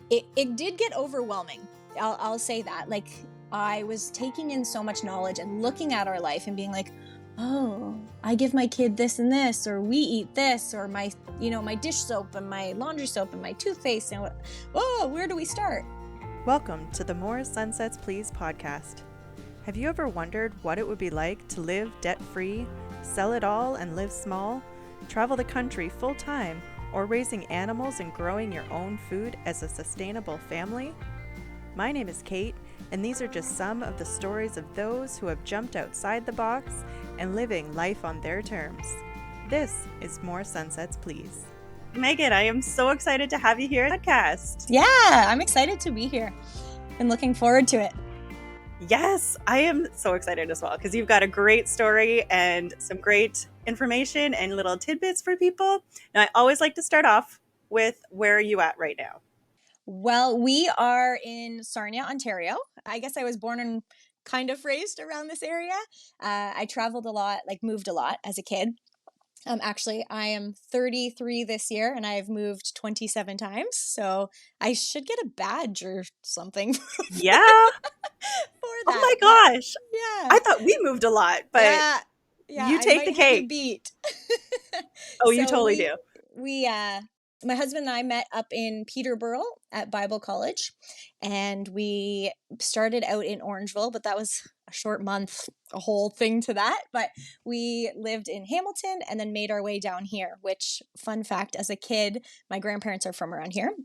it did get overwhelming. I'll say that. Like, I was taking in so much knowledge and looking at our life and being like, oh, I give my kid this and this, or we eat this, or my dish soap and my laundry soap and my toothpaste, and whoa, where do we start? Welcome to the More Sunsets Please podcast. Have you ever wondered what it would be like to live debt-free, sell it all and live small, travel the country full-time, or raising animals and growing your own food as a sustainable family? My name is Kate, and these are just some of the stories of those who have jumped outside the box and living life on their terms. This is More Sunsets Please. Meighan, I am so excited to have you here on the podcast. Yeah, I'm excited to be here and looking forward to it. Yes, I am so excited as well because you've got a great story and some great information and little tidbits for people. Now, I always like to start off with, where are you at right now? Well, we are in Sarnia, Ontario. I guess I was born and kind of raised around this area. I traveled a lot, moved a lot as a kid. Actually, I am 33 this year and I've moved 27 times. So I should get a badge or something. Yeah. For that. Oh my gosh. Yeah. I thought we moved a lot, but yeah, you take the cake. Beat. Oh, you totally do. My husband and I met up in Peterborough at Bible College, and we started out in Orangeville, but that was a short month, a whole thing to that. But we lived in Hamilton and then made our way down here, which, fun fact, as a kid, my grandparents are from around here.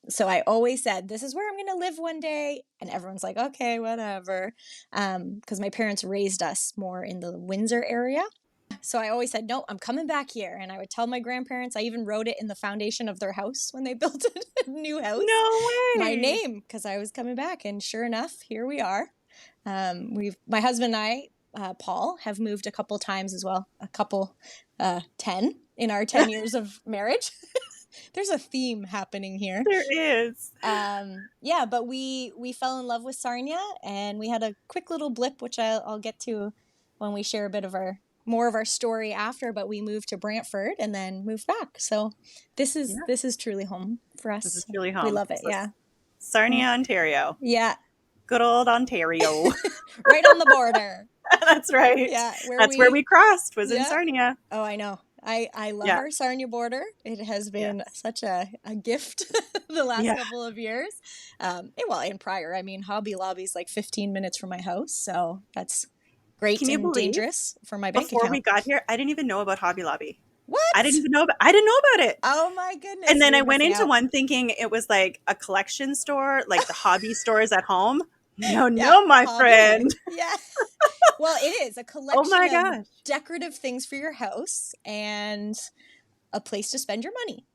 So I always said, this is where I'm going to live one day. And everyone's like, okay, whatever. Because my parents raised us more in the Windsor area. So I always said, no, I'm coming back here. And I would tell my grandparents, I even wrote it in the foundation of their house when they built a new house. No way. My name, because I was coming back. And sure enough, here we are. My husband and I, Paul, have moved a couple times as well. 10 in our 10 years of marriage. There's a theme happening here. There is. Yeah, but we fell in love with Sarnia, and we had a quick little blip, which I'll get to when we share a bit of more of our story after, but we moved to Brantford and then moved back. So this is truly home for us. This is truly home. We love it. So yeah. Sarnia, Ontario. Yeah. Good old Ontario. Right on the border. That's right. Yeah. Where we crossed was in Sarnia. Oh, I know. I love our Sarnia border. It has been such a gift the last couple of years. And prior, I mean, Hobby Lobby's like 15 minutes from my house. So that's great and dangerous for my bank account. Before we got here, I didn't even know about Hobby Lobby. What? I didn't know about it. Oh my goodness. And then I went into one thinking it was like a collection store, like the hobby stores at home. No, my friend. Yeah. Well, it is a collection of decorative things for your house and a place to spend your money.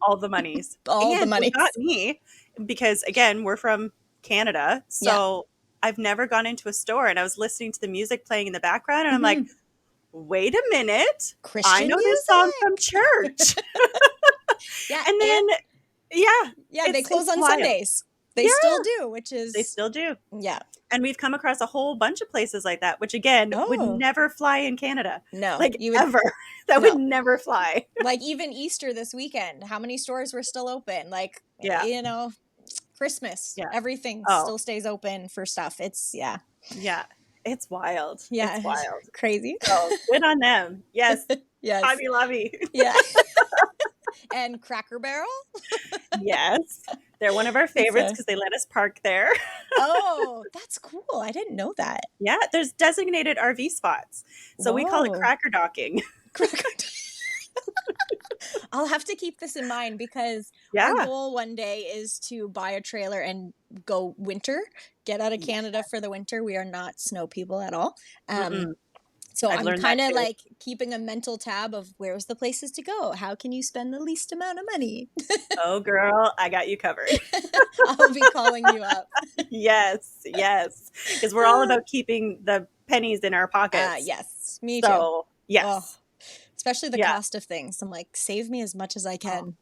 All the monies. The monies. Not me, because again, we're from Canada. So I've never gone into a store, and I was listening to the music playing in the background, and I'm like, wait a minute. Christian I know music? this song from church. And then, they close on wild. Sundays. They still do, They still do. Yeah. And we've come across a whole bunch of places like that, which again would never fly in Canada. No. Ever. That would never fly. Like even Easter this weekend, how many stores were still open? Christmas, everything still stays open for stuff. It's, it's wild. Yeah. It's wild. Crazy. So good on them. Yes. Yes. Hobby Lobby. Yeah. And Cracker Barrel. Yes. They're one of our favorites because they let us park there. Oh, that's cool. I didn't know that. Yeah. There's designated RV spots. So we call it cracker docking. I'll have to keep this in mind because our goal one day is to buy a trailer and go winter, get out of Canada for the winter. We are not snow people at all. So I'm kind of like keeping a mental tab of where's the places to go? How can you spend the least amount of money? Oh, girl, I got you covered. I'll be calling you up. Yes. Because we're all about keeping the pennies in our pockets. Yes, me too. So, yes. Oh, especially the cost of things. I'm like, save me as much as I can.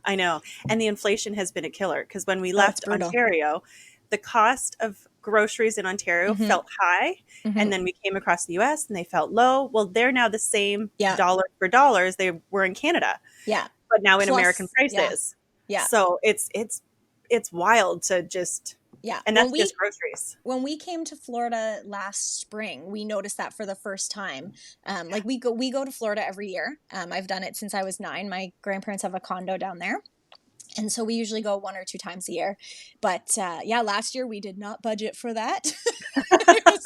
I know. And the inflation has been a killer because when we left Ontario, the cost of groceries in Ontario felt high, and then we came across the US and they felt low. Well, they're now the same dollar for dollars they were in Canada. Yeah. But now in American prices. Yeah. So it's it's wild to just, Yeah. and that's just groceries. When we came to Florida last spring, we noticed that for the first time. Like we go to Florida every year. I've done it since I was 9. My grandparents have a condo down there. And so we usually go 1 or 2 times a year. But yeah, last year we did not budget for that. It was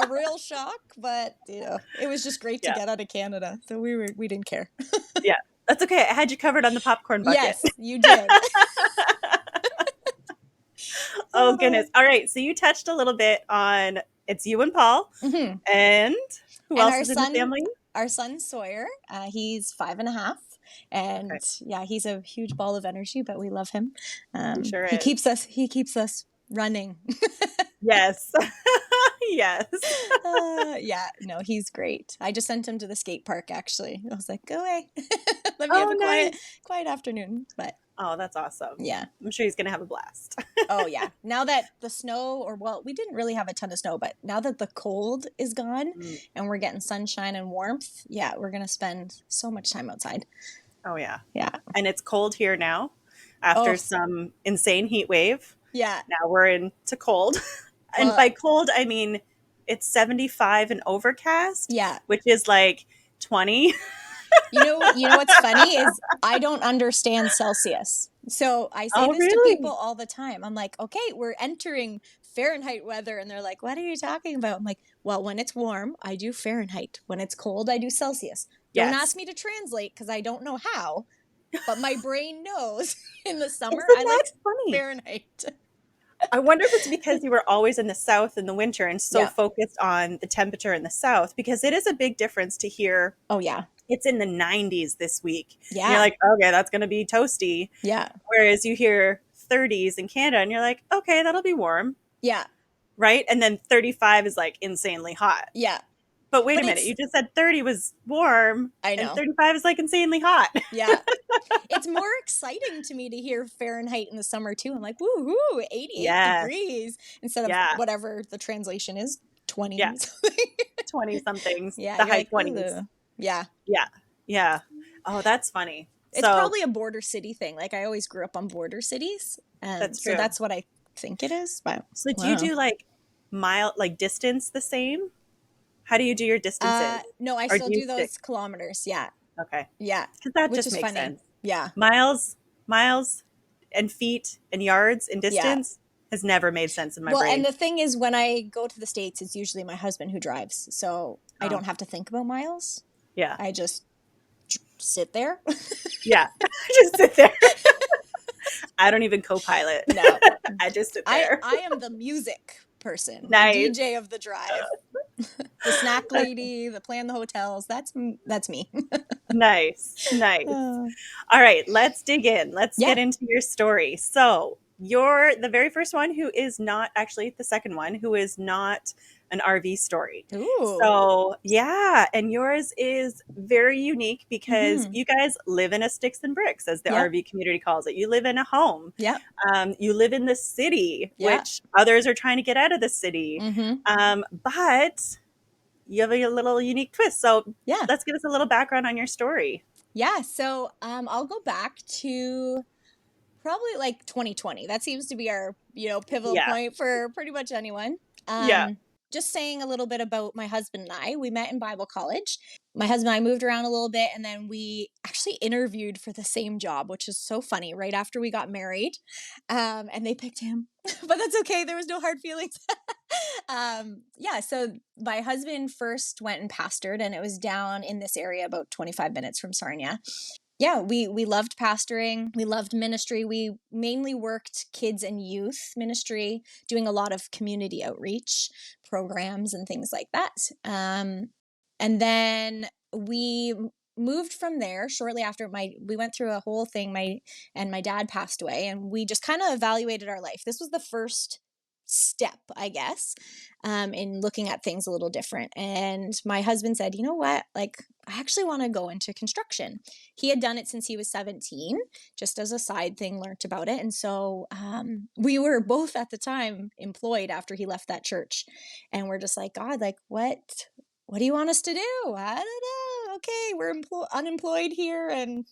a real shock, but you know, it was just great to Yeah. get out of Canada. So we didn't care. Yeah. That's okay. I had you covered on the popcorn bucket. Yes, you did. Oh, goodness. All right. So you touched a little bit on it's you and Paul. Mm-hmm. And who And else is in the family? our son Sawyer, he's 5.5, and Okay. yeah, he's a huge ball of energy, but we love him. He sure He is. keeps us running. Yes. Yes. Yeah, no, he's great. I just sent him to the skate park. Actually, I was like, go away, let me have Oh, a nice. quiet afternoon. But Oh, that's awesome. yeah. I'm sure he's going to have a blast. Oh yeah. Now that the snow, or well, we didn't really have a ton of snow, but now that the cold is gone and we're getting sunshine and warmth, yeah, we're gonna spend so much time outside. Oh, yeah. Yeah. And it's cold here now after some insane heat wave. Yeah. Now we're into cold. And Well, by cold, I mean it's 75 and overcast. yeah. Which is like 20. You know what's funny is I don't understand Celsius. So I say Oh, this to people really? all the time. I'm like, okay, we're entering Fahrenheit weather. And they're like, what are you talking about? I'm like, well, when it's warm, I do Fahrenheit. When it's cold, I do Celsius. Don't Yes. ask me to translate because I don't know how, but my brain knows in the summer Isn't I that like funny? Fahrenheit. I wonder if it's because you were always in the South in the winter and so Yeah. focused on the temperature in the South, because it is a big difference to hear. Oh, yeah. It's in the 90s this week. Yeah. And you're like, okay, that's going to be toasty. Yeah. Whereas you hear 30s in Canada and you're like, okay, that'll be warm. Yeah. Right? And then 35 is like insanely hot. Yeah. But wait a minute, you just said 30 was warm. I know. And 35 is like insanely hot. Yeah. It's more exciting to me to hear Fahrenheit in the summer too. I'm like, woohoo, 88 degrees instead of whatever the translation is, 20 something. 20 somethings. Yeah. The high like, 20s. Ugh. Yeah. Yeah. Yeah. Oh, that's funny. It's probably a border city thing. Like I always grew up on border cities. That's true. So that's what I think it is. But so do you do like distance the same? How do you do your distances? No, I still do those kilometers. Yeah. Okay. Yeah. Because that Which just is makes funny. sense. Yeah. Miles and feet and yards and distance has never made sense in my brain. Well, and the thing is, when I go to the States, it's usually my husband who drives. So I don't have to think about miles. Yeah. I just sit there. Yeah. Just sit there. I don't even co-pilot. No. I just sit there. I am the music person. Nice. The DJ of the drive. The snack lady, the plan the hotels. That's me. Nice. All right, let's dig in. Let's get into your story. So you're the very first one who is not, actually the second one, who is not an RV story. Ooh. So yeah, and yours is very unique because you guys live in a sticks and bricks, as the RV community calls it. You live in a home. Yeah. You live in the city, which others are trying to get out of the city. But you have a little unique twist. So let's give us a little background on your story. Yeah. So I'll go back to probably like 2020. That seems to be our, pivotal point for pretty much anyone. Just saying a little bit about my husband and I. We met in Bible college. My husband and I moved around a little bit, and then we actually interviewed for the same job, which is so funny, right after we got married. And they picked him, but that's okay. There was no hard feelings. So my husband first went and pastored, and it was down in this area about 25 minutes from Sarnia. Yeah, we loved pastoring. We loved ministry. We mainly worked kids and youth ministry, doing a lot of community outreach programs and things like that. And then we moved from there shortly after we went through a whole thing. My dad passed away, and we just kind of evaluated our life. This was the first step, I guess, in looking at things a little different. And my husband said, you know what, like, I actually want to go into construction. He had done it since he was 17, just as a side thing, learned about it. And so we were both at the time employed after he left that church. And we're just like, God, like, what do you want us to do? I don't know. Okay, we're unemployed here, and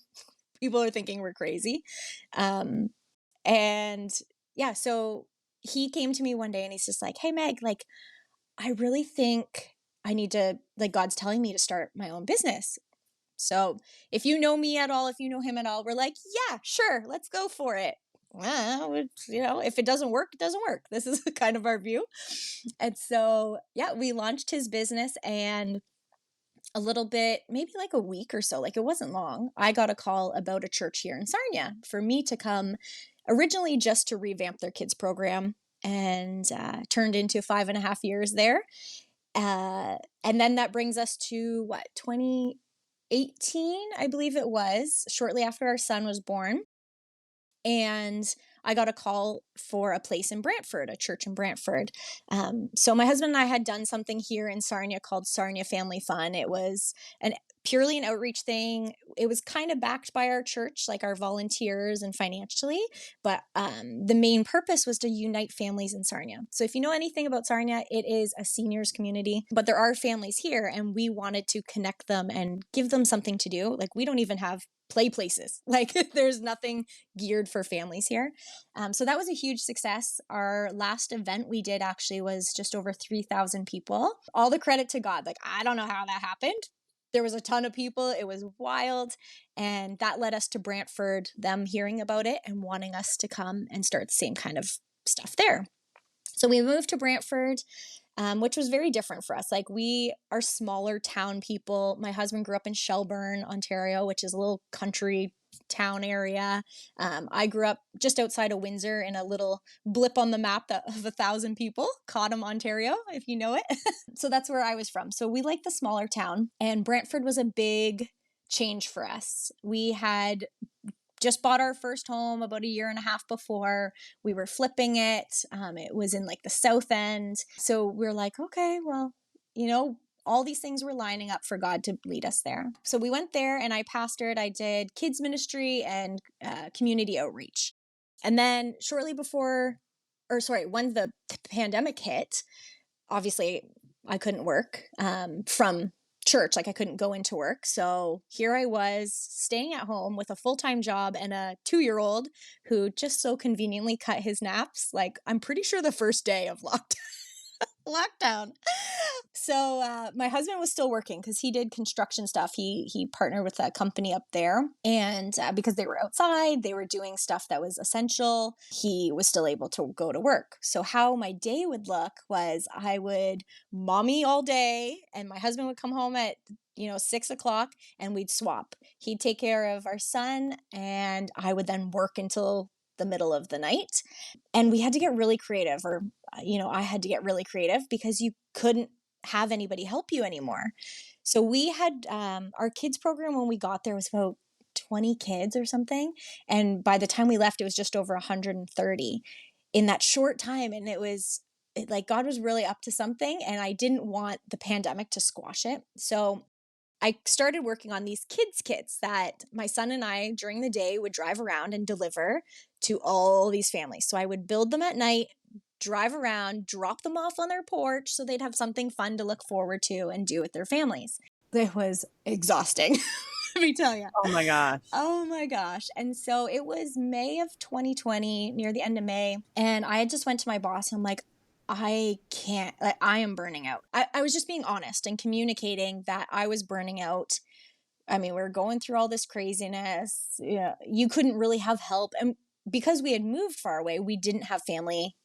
people are thinking we're crazy. And yeah, so he came to me one day and he's just like, hey, Meg, like, I really think I need to, like, God's telling me to start my own business. So if you know me at all, if you know him at all, we're like, yeah, sure, let's go for it. Well, if it doesn't work, it doesn't work. This is kind of our view. And so, yeah, we launched his business, and a little bit, maybe like a week or so, like it wasn't long, I got a call about a church here in Sarnia for me to come, originally just to revamp their kids program, and turned into 5.5 years there. And then that brings us to what, 2018, I believe it was, shortly after our son was born. And I got a call for a place in Brantford, a church in Brantford. So my husband and I had done something here in Sarnia called Sarnia Family Fun. It was purely an outreach thing. It was kind of backed by our church, like our volunteers and financially, but the main purpose was to unite families in Sarnia. So if you know anything about Sarnia, it is a seniors community, but there are families here, and we wanted to connect them and give them something to do. Like, we don't even have play places. Like, there's nothing geared for families here. So that was a huge success. Our last event we did actually was just over 3,000 people. All the credit to God. Like, I don't know how that happened. There was a ton of people. It was wild. And that led us to Brantford, them hearing about it and wanting us to come and start the same kind of stuff there. So we moved to Brantford, which was very different for us. Like, we are smaller town people. My husband grew up in Shelburne, Ontario, which is a little country town area. I grew up just outside of Windsor in a little blip on the map of 1,000 people, Cottam, Ontario, if you know it. So that's where I was from. So we like the smaller town, and Brantford was a big change for us. We had just bought our first home about 1.5 years before. We were flipping it. It was in like the south end. So we're like, okay, well, all these things were lining up for God to lead us there. So we went there, and I pastored. I did kids ministry and community outreach. And then shortly before, when the pandemic hit, obviously I couldn't work from church. Like, I couldn't go into work. So here I was staying at home with a full-time job and a 2-year-old who just so conveniently cut his naps. Like, I'm pretty sure the first day of lockdown. So my husband was still working because he did construction stuff. He partnered with a company up there, and because they were outside, they were doing stuff that was essential. He was still able to go to work. So how my day would look was I would mommy all day, and my husband would come home at 6 o'clock, and we'd swap. He'd take care of our son, and I would then work until the middle of the night. And we had to get really creative, or I had to get really creative, because you couldn't have anybody help you anymore. So we had our kids program when we got there was about 20 kids or something, and by the time we left, it was just over 130 in that short time. And like, God was really up to something, and I didn't want the pandemic to squash it. So I started working on these kids kits that my son and I during the day would drive around and deliver to all these families. So I would build them at night, drive around, drop them off on their porch so they'd have something fun to look forward to and do with their families. It was exhausting, let me tell you. Oh my gosh. Oh my gosh. And so it was May of 2020, near the end of May, and I had just went to my boss, and I'm like, I can't, like, I am burning out. I was just being honest and communicating that I was burning out. I mean, we were going through all this craziness. Yeah, you couldn't really have help. And because we had moved far away, we didn't have family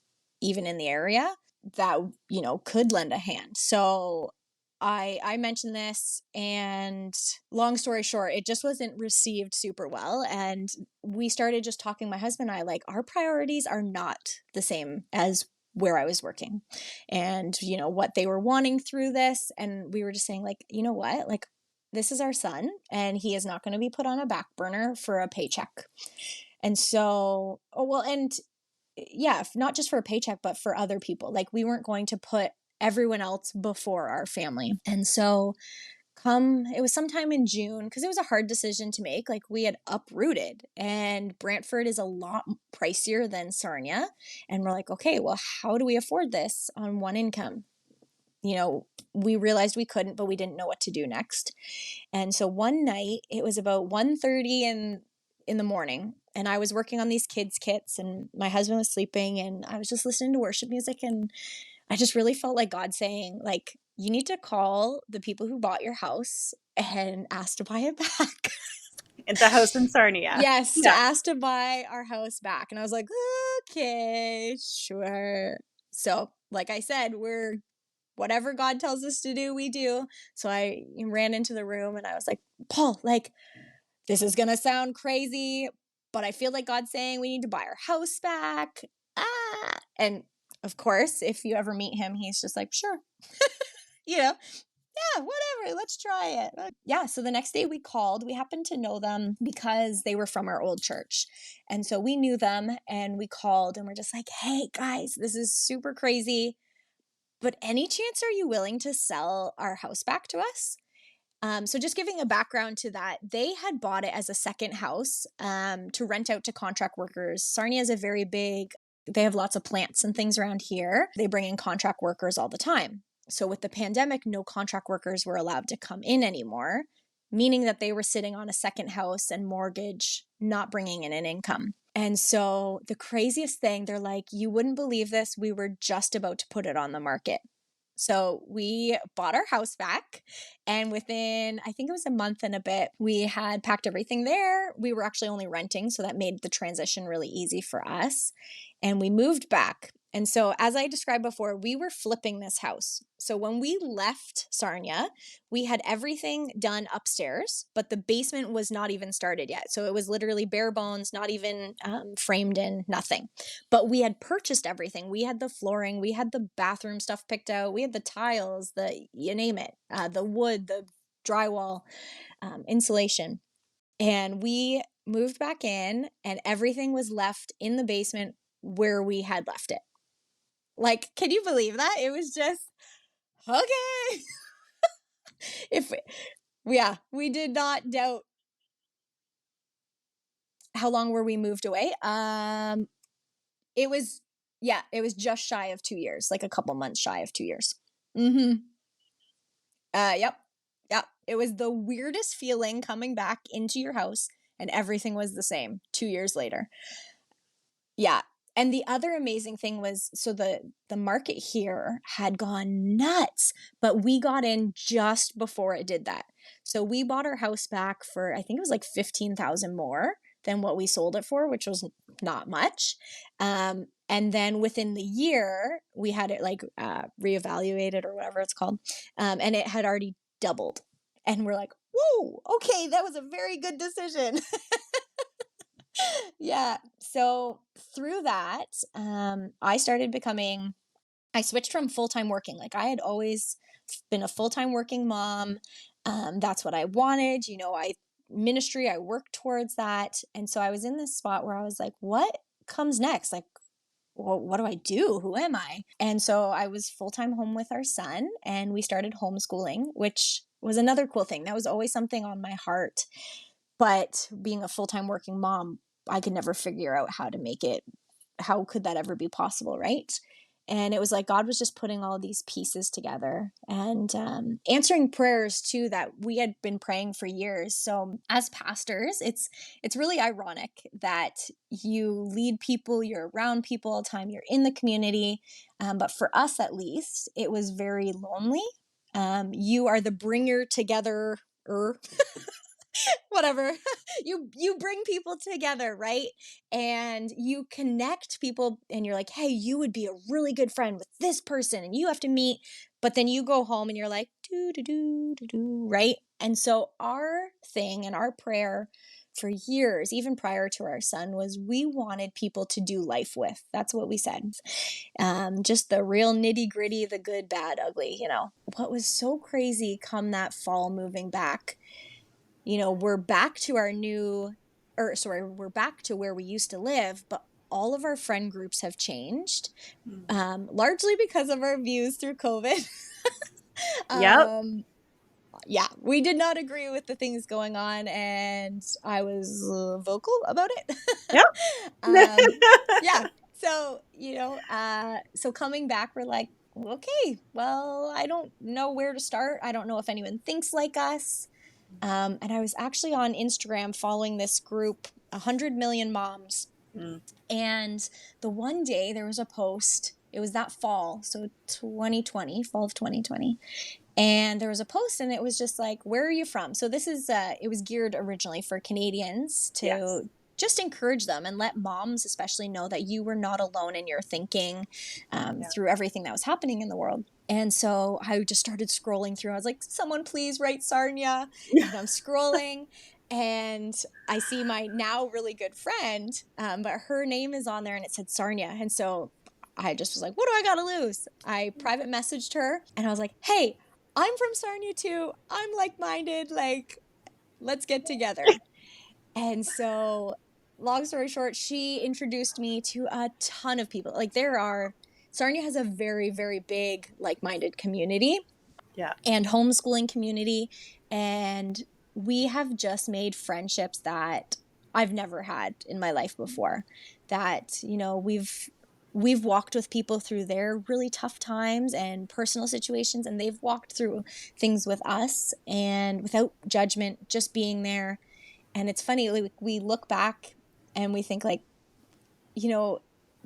even in the area that, could lend a hand. So I mentioned this, and long story short, it just wasn't received super well. And we started just talking, my husband and I, like, our priorities are not the same as where I was working, and, what they were wanting through this. And we were just saying, like, you know what, like, this is our son, and he is not going to be put on a back burner for a paycheck. And so, and yeah, not just for a paycheck, but for other people. Like, we weren't going to put everyone else before our family. And so it was sometime in June, because it was a hard decision to make. Like, we had uprooted, and Brantford is a lot pricier than Sarnia. And we're like, okay, well, how do we afford this on one income? We realized we couldn't, but we didn't know what to do next. And so one night, it was about 1:30 in the morning, and I was working on these kids kits, and my husband was sleeping, and I was just listening to worship music, and I just really felt like God saying, like, you need to call the people who bought your house and ask to buy it back. In the house in Sarnia. Yes, to Yeah. ask to buy our house back. And I was like, okay, sure. So, like I said, we're whatever God tells us to do, we do. So I ran into the room and I was like, Paul, like, this is going to sound crazy, but I feel like God's saying we need to buy our house back. Ah. And of course, if you ever meet him, he's just like, sure. you know, yeah, whatever, let's try it. Yeah, so the next day we called. We happened to know them because they were from our old church. And so we knew them and we called and we're just like, hey guys, this is super crazy. But any chance are you willing to sell our house back to us? So just giving a background to that, they had bought it as a second house to rent out to contract workers. Sarnia is a very big, they have lots of plants and things around here. They bring in contract workers all the time. So with the pandemic, no contract workers were allowed to come in anymore, meaning that they were sitting on a second house and mortgage, not bringing in an income. And so the craziest thing, they're like, you wouldn't believe this. We were just about to put it on the market. So we bought our house back, and within, I think it was a month and a bit, we had packed everything there. We were actually only renting, so that made the transition really easy for us. And we moved back. And so, as I described before, we were flipping this house. So when we left Sarnia, we had everything done upstairs, but the basement was not even started yet. So it was literally bare bones, not even framed in, nothing. But we had purchased everything. We had the flooring, we had the bathroom stuff picked out, we had the tiles, the you name it, the wood, the drywall, insulation. And we moved back in, and everything was left in the basement where we had left it. Like, can you believe that? It was just, okay. if Yeah, we did not doubt. How long were we moved away? It was, yeah, it was just shy of 2 years, like a couple months shy of 2 years. Mm-hmm. Yep. Yep. It was the weirdest feeling coming back into your house and everything was the same 2 years later. Yeah. And the other amazing thing was, so the market here had gone nuts, but we got in just before it did that. So we bought our house back for, I think it was like 15,000 more than what we sold it for, which was not much. And then within the year, we had it like reevaluated or whatever it's called, and it had already doubled. And we're like, whoa, okay, that was a very good decision. Yeah. So through that, I switched from full-time working. Like I had always been a full-time working mom. That's what I wanted. Ministry, I worked towards that. And so I was in this spot where I was like, what comes next? Like, well, what do I do? Who am I? And so I was full-time home with our son, and we started homeschooling, which was another cool thing. That was always something on my heart. But being a full-time working mom, I could never figure out how to make it. How could that ever be possible, right? And it was like God was just putting all these pieces together and answering prayers too that we had been praying for years. So as pastors, it's really ironic that you lead people, you're around people all the time, you're in the community. But for us, at least, it was very lonely. You are the bringer together. Whatever. You bring people together, right? And you connect people, and you're like, hey, you would be a really good friend with this person, and you have to meet. But then you go home and you're like, do do do do do, right? And so our thing and our prayer for years, even prior to our son, was we wanted people to do life with. That's what we said. Just the real nitty gritty, the good, bad, ugly. What was so crazy come that fall moving back, we're back to we're back to where we used to live, but all of our friend groups have changed, largely because of our views through COVID. Yep. Yeah, we did not agree with the things going on, and I was vocal about it. Yep. Yeah. So, so coming back, we're like, okay, well, I don't know where to start. I don't know if anyone thinks like us. And I was actually on Instagram following this group 100 million moms. Mm. And the one day there was a post, it was that fall, so 2020, fall of 2020. And there was a post and it was just like, where are you from? So this is, it was geared originally for Canadians to Yes. just encourage them and let moms especially know that you were not alone in your thinking through everything that was happening in the world. And so I just started scrolling through. I was like, someone please write Sarnia. And I'm scrolling and I see my now really good friend, but her name is on there and it said Sarnia. And so I just was like, what do I got to lose? I private messaged her and I was like, hey, I'm from Sarnia too. I'm like-minded. Like, let's get together. And so, long story short, she introduced me to a ton of people. Like, Sarnia has a very, very big like-minded community. Yeah. And homeschooling community. And we have just made friendships that I've never had in my life before. That, we've walked with people through their really tough times and personal situations, and they've walked through things with us and without judgment, just being there. And it's funny, like, we look back and we think like,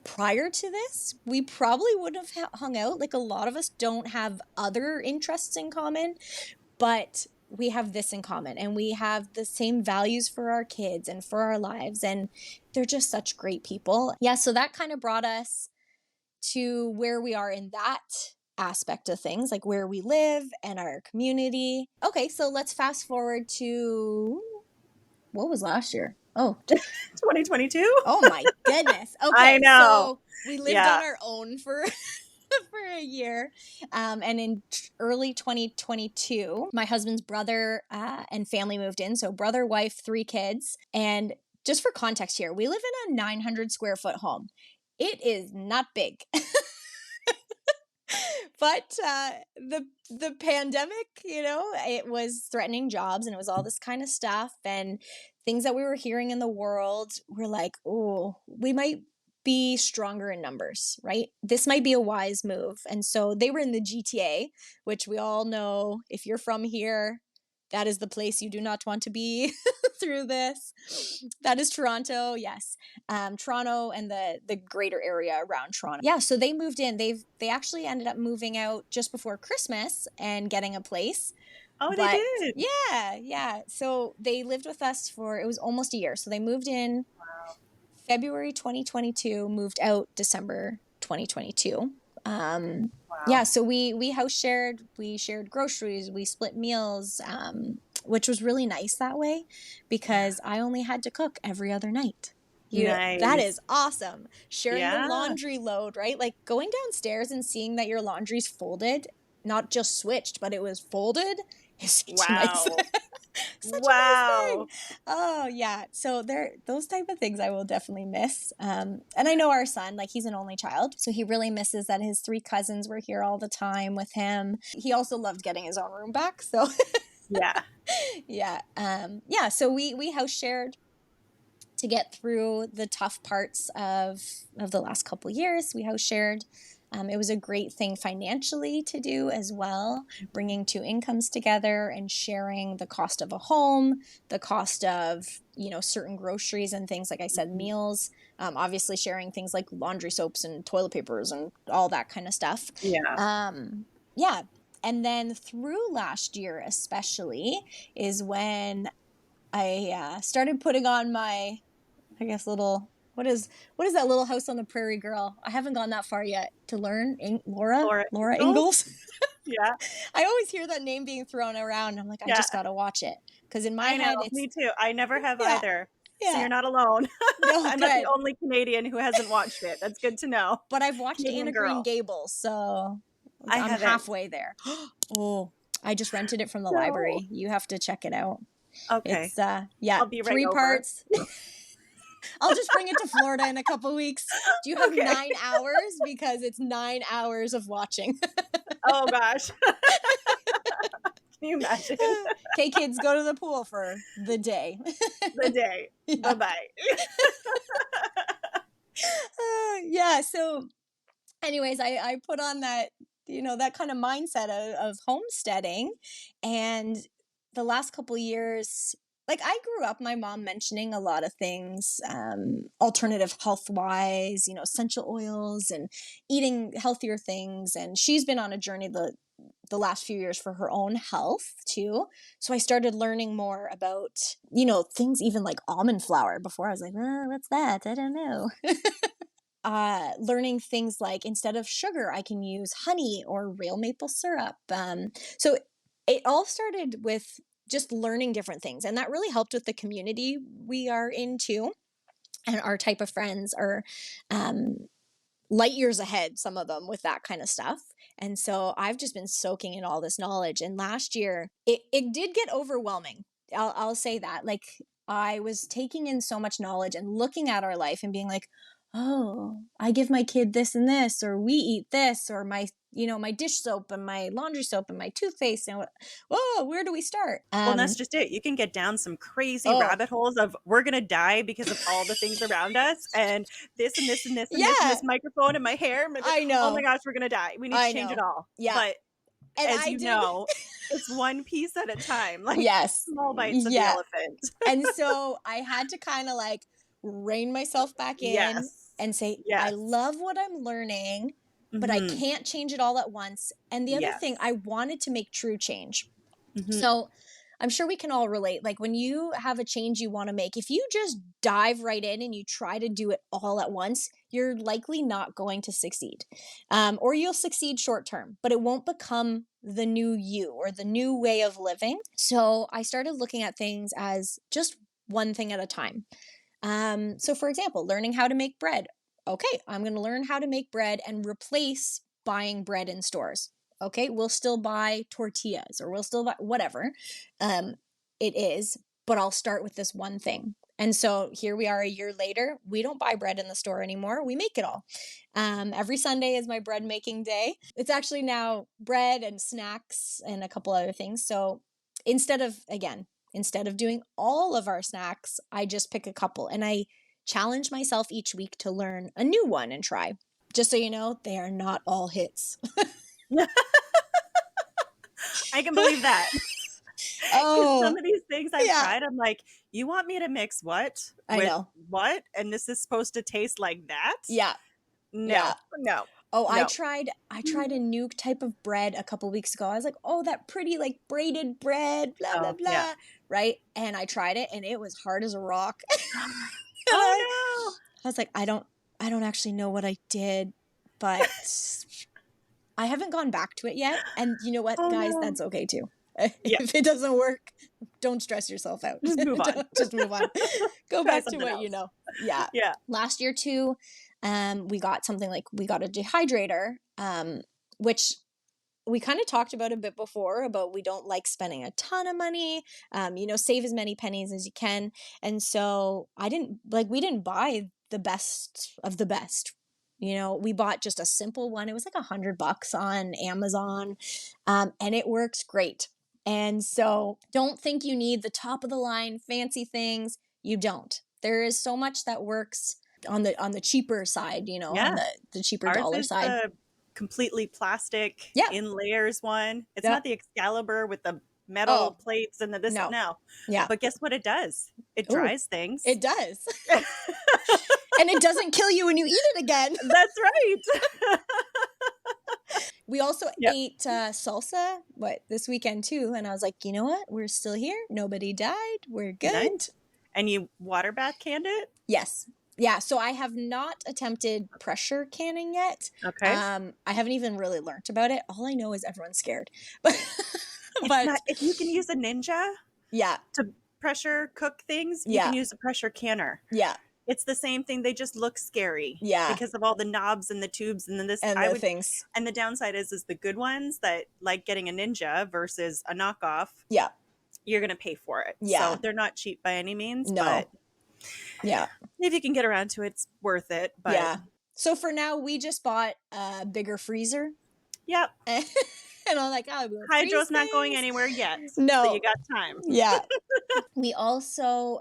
prior to this, we probably would have hung out. Like, a lot of us don't have other interests in common, but we have this in common, and we have the same values for our kids and for our lives, and they're just such great people. Yeah, so that kind of brought us to where we are in that aspect of things, like where we live and our community. Okay, so let's fast forward to what was last year? Oh, 2022? oh my goodness. I Okay, know. so we lived Yeah. on our own for for a year. And in early 2022, my husband's brother and family moved in. So brother, wife, 3 kids. And just for context here, we live in a 900 square foot home. It is not big. But the pandemic, it was threatening jobs and it was all this kind of stuff and things that we were hearing in the world. We're like, oh, we might be stronger in numbers, right? This might be a wise move. And so they were in the GTA, which we all know, if you're from here, that is the place you do not want to be through this. That is Toronto, yes. Toronto and the greater area around Toronto. Yeah, so they moved in. They actually ended up moving out just before Christmas and getting a place. Oh, they But did. yeah. So they lived with us it was almost a year. So they moved in February 2022, moved out December 2022. Yeah, so we house shared, we shared groceries, we split meals, which was really nice that way because I only had to cook every other night. That Nice. is awesome. Sharing the Yeah. laundry load, right? Like going downstairs and seeing that your laundry's folded, not just switched, but it was folded is such a nice Wow. such a nice thing. Wow. Oh yeah. So those type of things I will definitely miss. And I know our son, like he's an only child, so he really misses that his 3 cousins were here all the time with him. He also loved getting his own room back. So Yeah. yeah. Yeah. So we house shared to get through the tough parts of the last couple years. We house shared. It was a great thing financially to do as well, bringing 2 incomes together and sharing the cost of a home, the cost of, certain groceries and things, like I said, meals, obviously sharing things like laundry soaps and toilet papers and all that kind of stuff. Yeah. Yeah. And then through last year, especially, is when I started putting on my, I guess, what is that little house on the prairie girl? I haven't gone that far yet to learn. Laura Ingalls. Yeah. I always hear that name being thrown around. And I'm like, I Yeah. just got to watch it. Because in my I know. head, it's, Me too. I never have yeah, either. So yeah. you're not alone. No, I'm not the good. only Canadian who hasn't watched it. That's good to know. But I've watched Canadian Anna Green girl. Gables, so I I'm haven't. halfway there. Oh, I just rented it from the No. library. You have to check it out. Okay. It's, yeah, I'll be right 3 over. parts. I'll just bring it to Florida in a couple weeks. Do you have Okay. 9 hours? Because it's 9 hours of watching. Oh gosh. Can you imagine? Okay, kids, go to the pool for the day. The day. Yeah. Bye-bye. Yeah. So, anyways, I put on that, that kind of mindset of homesteading. And the last couple years, like I grew up, my mom mentioning a lot of things, alternative health wise, you know, essential oils and eating healthier things. And she's been on a journey the last few years for her own health too. So I started learning more about, you know, things even like almond flour. Before I was like, what's that? I don't know. Learning things like instead of sugar, I can use honey or real maple syrup. So it all started with just learning different things. And that really helped with the community we are in too. And our type of friends are um, light years ahead, some of them with that kind of stuff. And so I've just been soaking in all this knowledge. And last year, it did get overwhelming. I'll say that. Like, I was taking in so much knowledge and looking at our life and being like, oh, I give my kid this and this, or we eat this, or my, you know, my dish soap and my laundry soap and my toothpaste. And whoa, where do we start? Well, and that's just it. You can get down some crazy Oh, rabbit holes of we're going to die because of all the things around us and this and this and this and this and yeah, this microphone and my hair. I Oh my know. gosh, we're going to die. We need to I change it know. all. Yeah. But And as I you did. know, it's one piece at a time, like Yes. small bites of the Yeah. elephant. And so I had to kind of like rein myself back in Yes. and say, I Yes. love what I'm learning, but I Mm-hmm. can't change it all at once. And the other thing, Yes. I wanted to make true change. Mm-hmm. So I'm sure we can all relate. Like when you have a change you want to make, if you just dive right in and you try to do it all at once, you're likely not going to succeed. Or you'll succeed short term, but it won't become the new you or the new way of living. So I started looking at things as just one thing at a time. So for example, learning how to make bread. Okay, I'm going to learn how to make bread and replace buying bread in stores. Okay, we'll still buy tortillas or we'll still buy whatever it is, but I'll start with this one thing. And so here we are a year later. We don't buy bread in the store anymore. We make it all. Every Sunday is my bread making day. It's actually now bread and snacks and a couple other things. So instead of doing all of our snacks, I just pick a couple and I challenge myself each week to learn a new one and try. Just so you know, they are not all hits. I can believe that. Because some Oh, of these things I've yeah, tried, I'm like, you want me to mix what I with know. what? And this is supposed to taste like that? Yeah, yeah. No, no, Oh, no. I tried a new type of bread a couple weeks ago. I was like, "Oh, that pretty like braided bread, blah blah Oh, yeah. blah." Right? And I tried it and it was hard as a rock. And Oh I was like, I don't actually know what I did, but I haven't gone back to it yet. And you know what, no. Oh guys, no. that's okay too. Yeah, If it doesn't work, don't stress yourself out. just move on. Just move on. Go Try back to something what you else. know. Yeah. Yeah. Last year too, we got a dehydrator, which we kind of talked about a bit before about we don't like spending a ton of money, you know, save as many pennies as you can. And so we didn't buy the best of the best. You know, we bought just a simple one. It was like $100 on Amazon, and it works great. And so don't think you need the top of the line fancy things. You don't. There is so much that works on the cheaper side, you know, on Yeah. the cheaper Ours dollar is side. the completely plastic Yeah. in layers one. It's Yeah. not the Excalibur with the metal Oh, plates and the this. no. No. Yeah. But guess what it does? It Ooh, dries things. it does. And it doesn't kill you when you eat it again. That's right. We also Yeah. ate salsa this weekend too, and I was like, you know what? We're still here. Nobody died. We're good. Nice. And you water bath canned it? Yes. Yeah. So I have not attempted pressure canning yet. Okay. I haven't even really learned about it. All I know is everyone's scared. It's not, if you can use a Ninja yeah, to pressure cook things, you yeah, can use a pressure canner. yeah, It's the same thing. They just look scary. yeah. Because of all the knobs and the tubes and then this. And the things. And the downside is the good ones that like getting a Ninja versus a knockoff. Yeah. You're going to pay for it. Yeah. So they're not cheap by any means. No. But yeah. if you can get around to it, it's worth it. But yeah. So for now, we just bought a bigger freezer. Yep. And I'm like, oh, we'll Hydro's not going anywhere yet. No. So you got time. Yeah. We also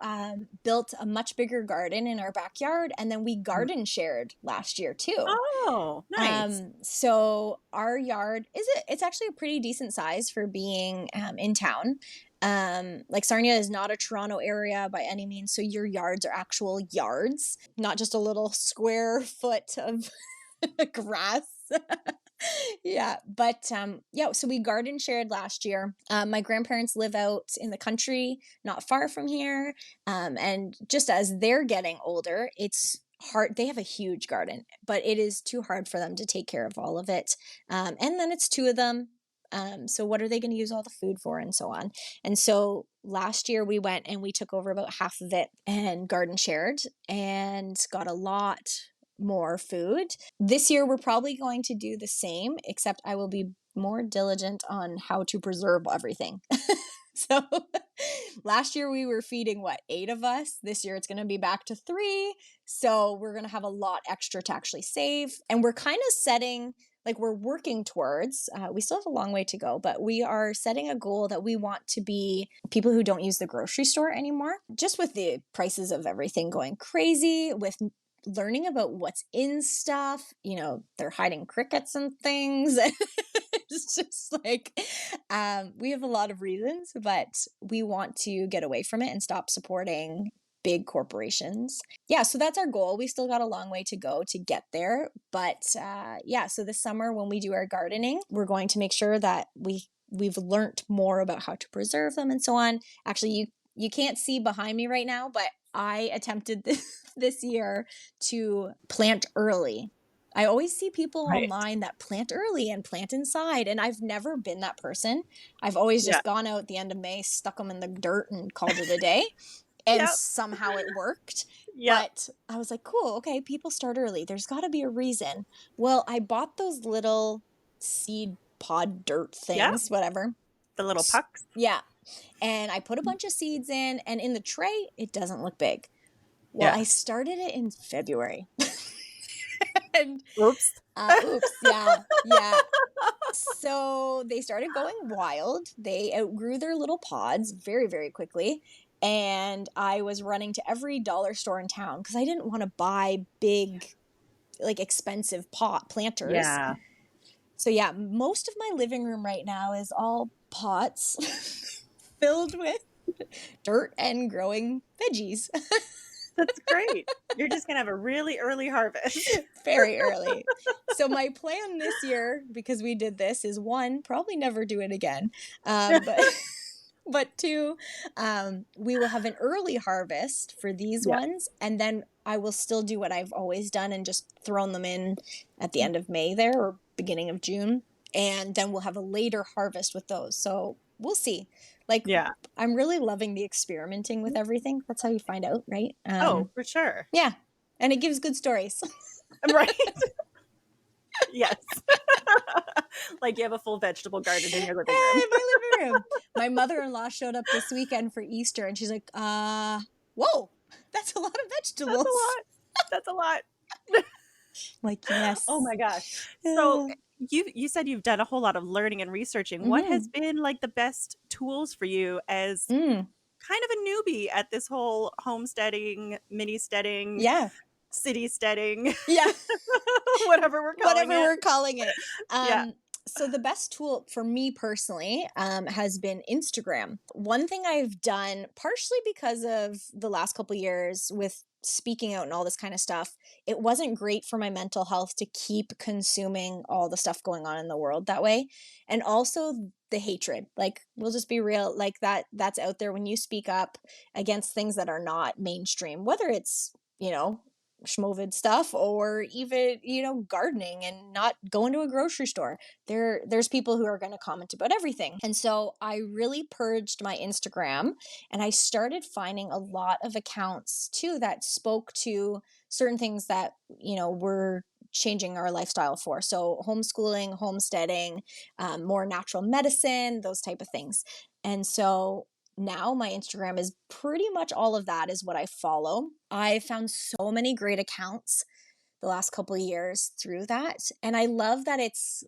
built a much bigger garden in our backyard, and then we garden shared last year too. Oh, nice. So our yard it's actually a pretty decent size for being in town. Like Sarnia is not a Toronto area by any means, so your yards are actual yards, not just a little square foot of grass. Yeah, but yeah, so we garden shared last year. My grandparents live out in the country, not far from here, and just as they're getting older, it's hard. They have a huge garden, but it is too hard for them to take care of all of it. And then it's two of them. So what are they going to use all the food for, and so on. And so last year we went and we took over about half of it and garden shared and got a lot more food. This year we're probably going to do the same, except I will be more diligent on how to preserve everything. So last year we were feeding 8 of us. This year it's going to be back to 3. So we're going to have a lot extra to actually save. And we're kind of setting, like, we're working towards, we still have a long way to go, but we are setting a goal that we want to be people who don't use the grocery store anymore. Just with the prices of everything going crazy, with learning about what's in stuff, they're hiding crickets and things. It's just like, we have a lot of reasons, but we want to get away from it and stop supporting big corporations. Yeah, so that's our goal. We still got a long way to go to get there. But yeah, so this summer when we do our gardening, we're going to make sure that we've learned more about how to preserve them and so on. Actually, you can't see behind me right now, but I attempted this year to plant early. I always see people Right. online that plant early and plant inside, and I've never been that person. I've always Yeah. just gone out at the end of May, stuck them in the dirt, and called it a day. And Yep. somehow it worked. Yep. But I was like, cool, okay, people start early. There's got to be a reason. Well, I bought those little seed pod dirt Yep. things, whatever. The little pucks. Yeah. And I put a bunch of seeds in, and in the tray, it doesn't look big. Well, I started it in February. And Oops. oops, yeah. So they started going wild. They outgrew their little pods very, very quickly. And I was running to every dollar store in town because I didn't want to buy big, like, expensive pot planters. Yeah. So yeah, most of my living room right now is all pots filled with dirt and growing veggies. That's great. You're just going to have a really early harvest. Very early. So my plan this year, because we did this, is 1, probably never do it again. But 2, we will have an early harvest for these ones. And then I will still do what I've always done and just thrown them in at the end of May there or beginning of June. And then we'll have a later harvest with those. So we'll see. Like, I'm really loving the experimenting with everything. That's how you find out, right? Oh, for sure. Yeah. And it gives good stories. Right. Yes. Like you have a full vegetable garden in your living room. Hey, my living room. My mother-in-law showed up this weekend for Easter, and she's like, whoa, that's a lot of vegetables. That's a lot. Like, yes. Oh my gosh. So you said you've done a whole lot of learning and researching. Mm-hmm. What has been like the best tools for you as kind of a newbie at this whole homesteading, mini-steading, city-steading, whatever we're calling it. So the best tool for me personally has been Instagram. One thing I've done, partially because of the last couple of years with speaking out and all this kind of stuff, it wasn't great for my mental health to keep consuming all the stuff going on in the world that way. And also the hatred, like, we'll just be real, like that's out there when you speak up against things that are not mainstream, whether it's, schmovid stuff or even, gardening and not going to a grocery store. There's people who are going to comment about everything. And so I really purged my Instagram, and I started finding a lot of accounts too that spoke to certain things that, we're changing our lifestyle for. So homeschooling, homesteading, more natural medicine, those type of things. And so now my Instagram is pretty much all of that is what I follow. I found so many great accounts the last couple of years through that. And I love that it's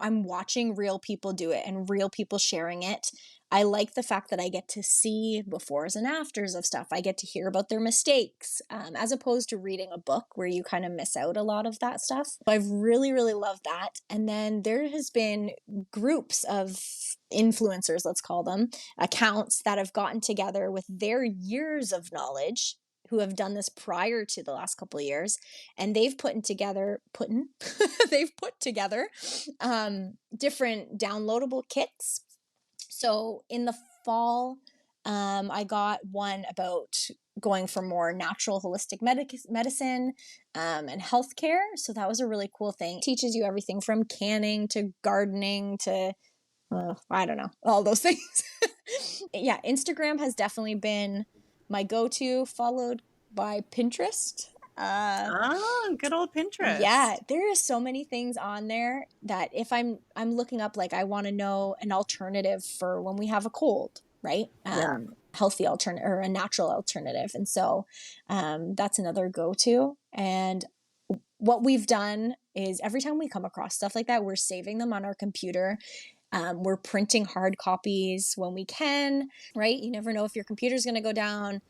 I'm watching real people do it and real people sharing it. I like the fact that I get to see befores and afters of stuff. I get to hear about their mistakes, as opposed to reading a book where you kind of miss out a lot of that stuff. I've really, really loved that. And then there has been groups of influencers, let's call them, accounts that have gotten together with their years of knowledge, who have done this prior to the last couple of years, and they've they've put together different downloadable kits. So in the fall, I got one about going for more natural holistic medicine and healthcare. So that was a really cool thing. It teaches you everything from canning to gardening to I don't know, all those things. Yeah, Instagram has definitely been my go-to, followed by Pinterest. Good old Yeah, Pinterest. there are so many things on there that if I'm looking up, like, I want to know an alternative for when we have a cold, right? Yeah. Healthy alternative or a natural alternative. And so that's another go-to. And what we've done is every time we come across stuff like that, we're saving them on our computer. We're printing hard copies when we can, right? You never know if your computer's going to go down.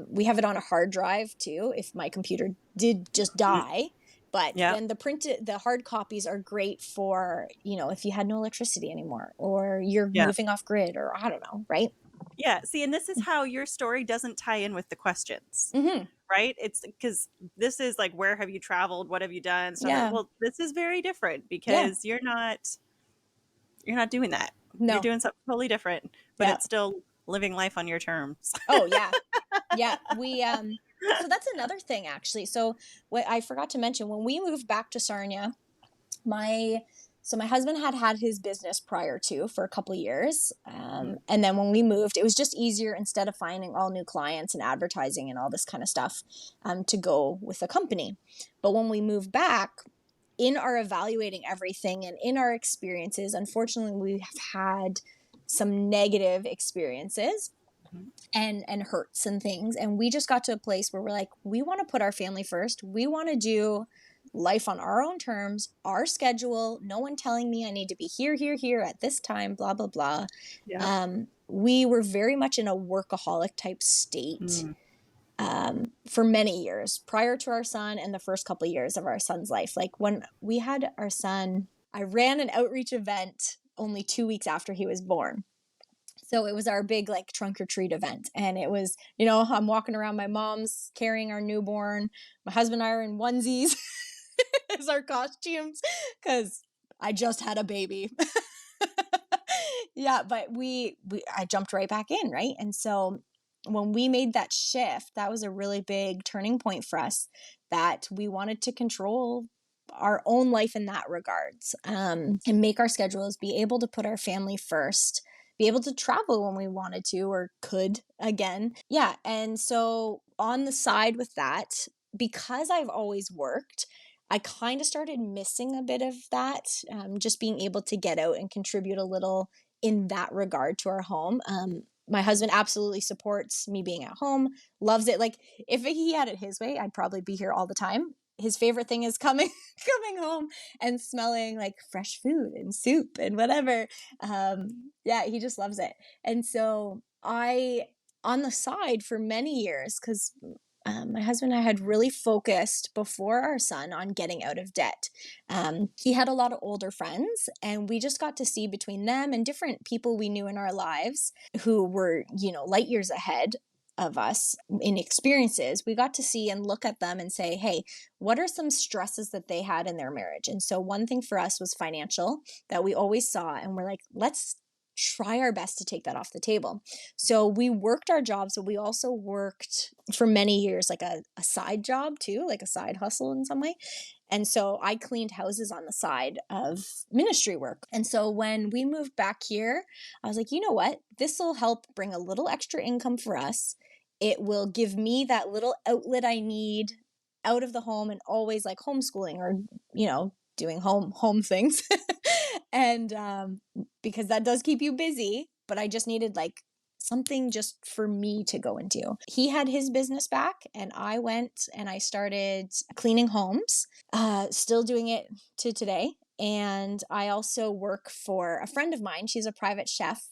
We have it on a hard drive too, if my computer did just die. But Yeah. then the hard copies are great for, if you had no electricity anymore or you're Yeah. moving off grid or I don't know, right? Yeah. See, and this is how your story doesn't tie in with the questions, Mm-hmm. right? It's because this is like, where have you traveled? What have you done? Stuff like, Yeah. well, this is very different Yeah. because you're not doing that. You're No. doing something totally different, but Yeah. it's still living life on your terms. Oh, yeah. Yeah. So that's another thing actually. So what I forgot to mention, when we moved back to Sarnia, my husband had his business prior to for a couple of years, and then when we moved, it was just easier, instead of finding all new clients and advertising and all this kind of stuff, to go with a company. But when we moved back, in our evaluating everything and in our experiences, unfortunately we have had some negative experiences and hurts and things, and we just got to a place where we're like, we want to put our family first. We want to do life on our own terms, our schedule, no one telling me I need to be here at this time, blah blah blah. Yeah. We were very much in a workaholic type state for many years prior to our son and the first couple of years of our son's life. Like when we had our son, I ran an outreach event only 2 weeks after he was born. So it was our big like trunk or treat event. And it was, I'm walking around, my mom's carrying our newborn. My husband and I are in onesies as our costumes because I just had a baby. Yeah, but I jumped right back in, right? And so when we made that shift, that was a really big turning point for us, that we wanted to control our own life in that regards, and make our schedules, be able to put our family first, be able to travel when we wanted to or could again. Yeah. And so on the side with that, because I've always worked, I kind of started missing a bit of that, just being able to get out and contribute a little in that regard to our home. My husband absolutely supports me being at home, loves it. Like if he had it his way, I'd probably be here all the time. His favorite thing is coming home and smelling like fresh food and soup and whatever. Yeah, he just loves it. And so on the side for many years, because my husband and I had really focused before our son on getting out of debt. He had a lot of older friends, and we just got to see between them and different people we knew in our lives who were, light years ahead of us in experiences. We got to see and look at them and say, hey, what are some stresses that they had in their marriage? And so one thing for us was financial, that we always saw, and we're like, let's try our best to take that off the table. So we worked our jobs, but we also worked for many years like a side job too, like a side hustle in some way. And so I cleaned houses on the side of ministry work. And so when we moved back here, I was like, you know what? This will help bring a little extra income for us. It will give me that little outlet I need out of the home, and always like homeschooling or, doing home things. And because that does keep you busy, but I just needed like something just for me to go into. He had his business back, and I went and I started cleaning homes, still doing it to today. And I also work for a friend of mine. She's a private chef.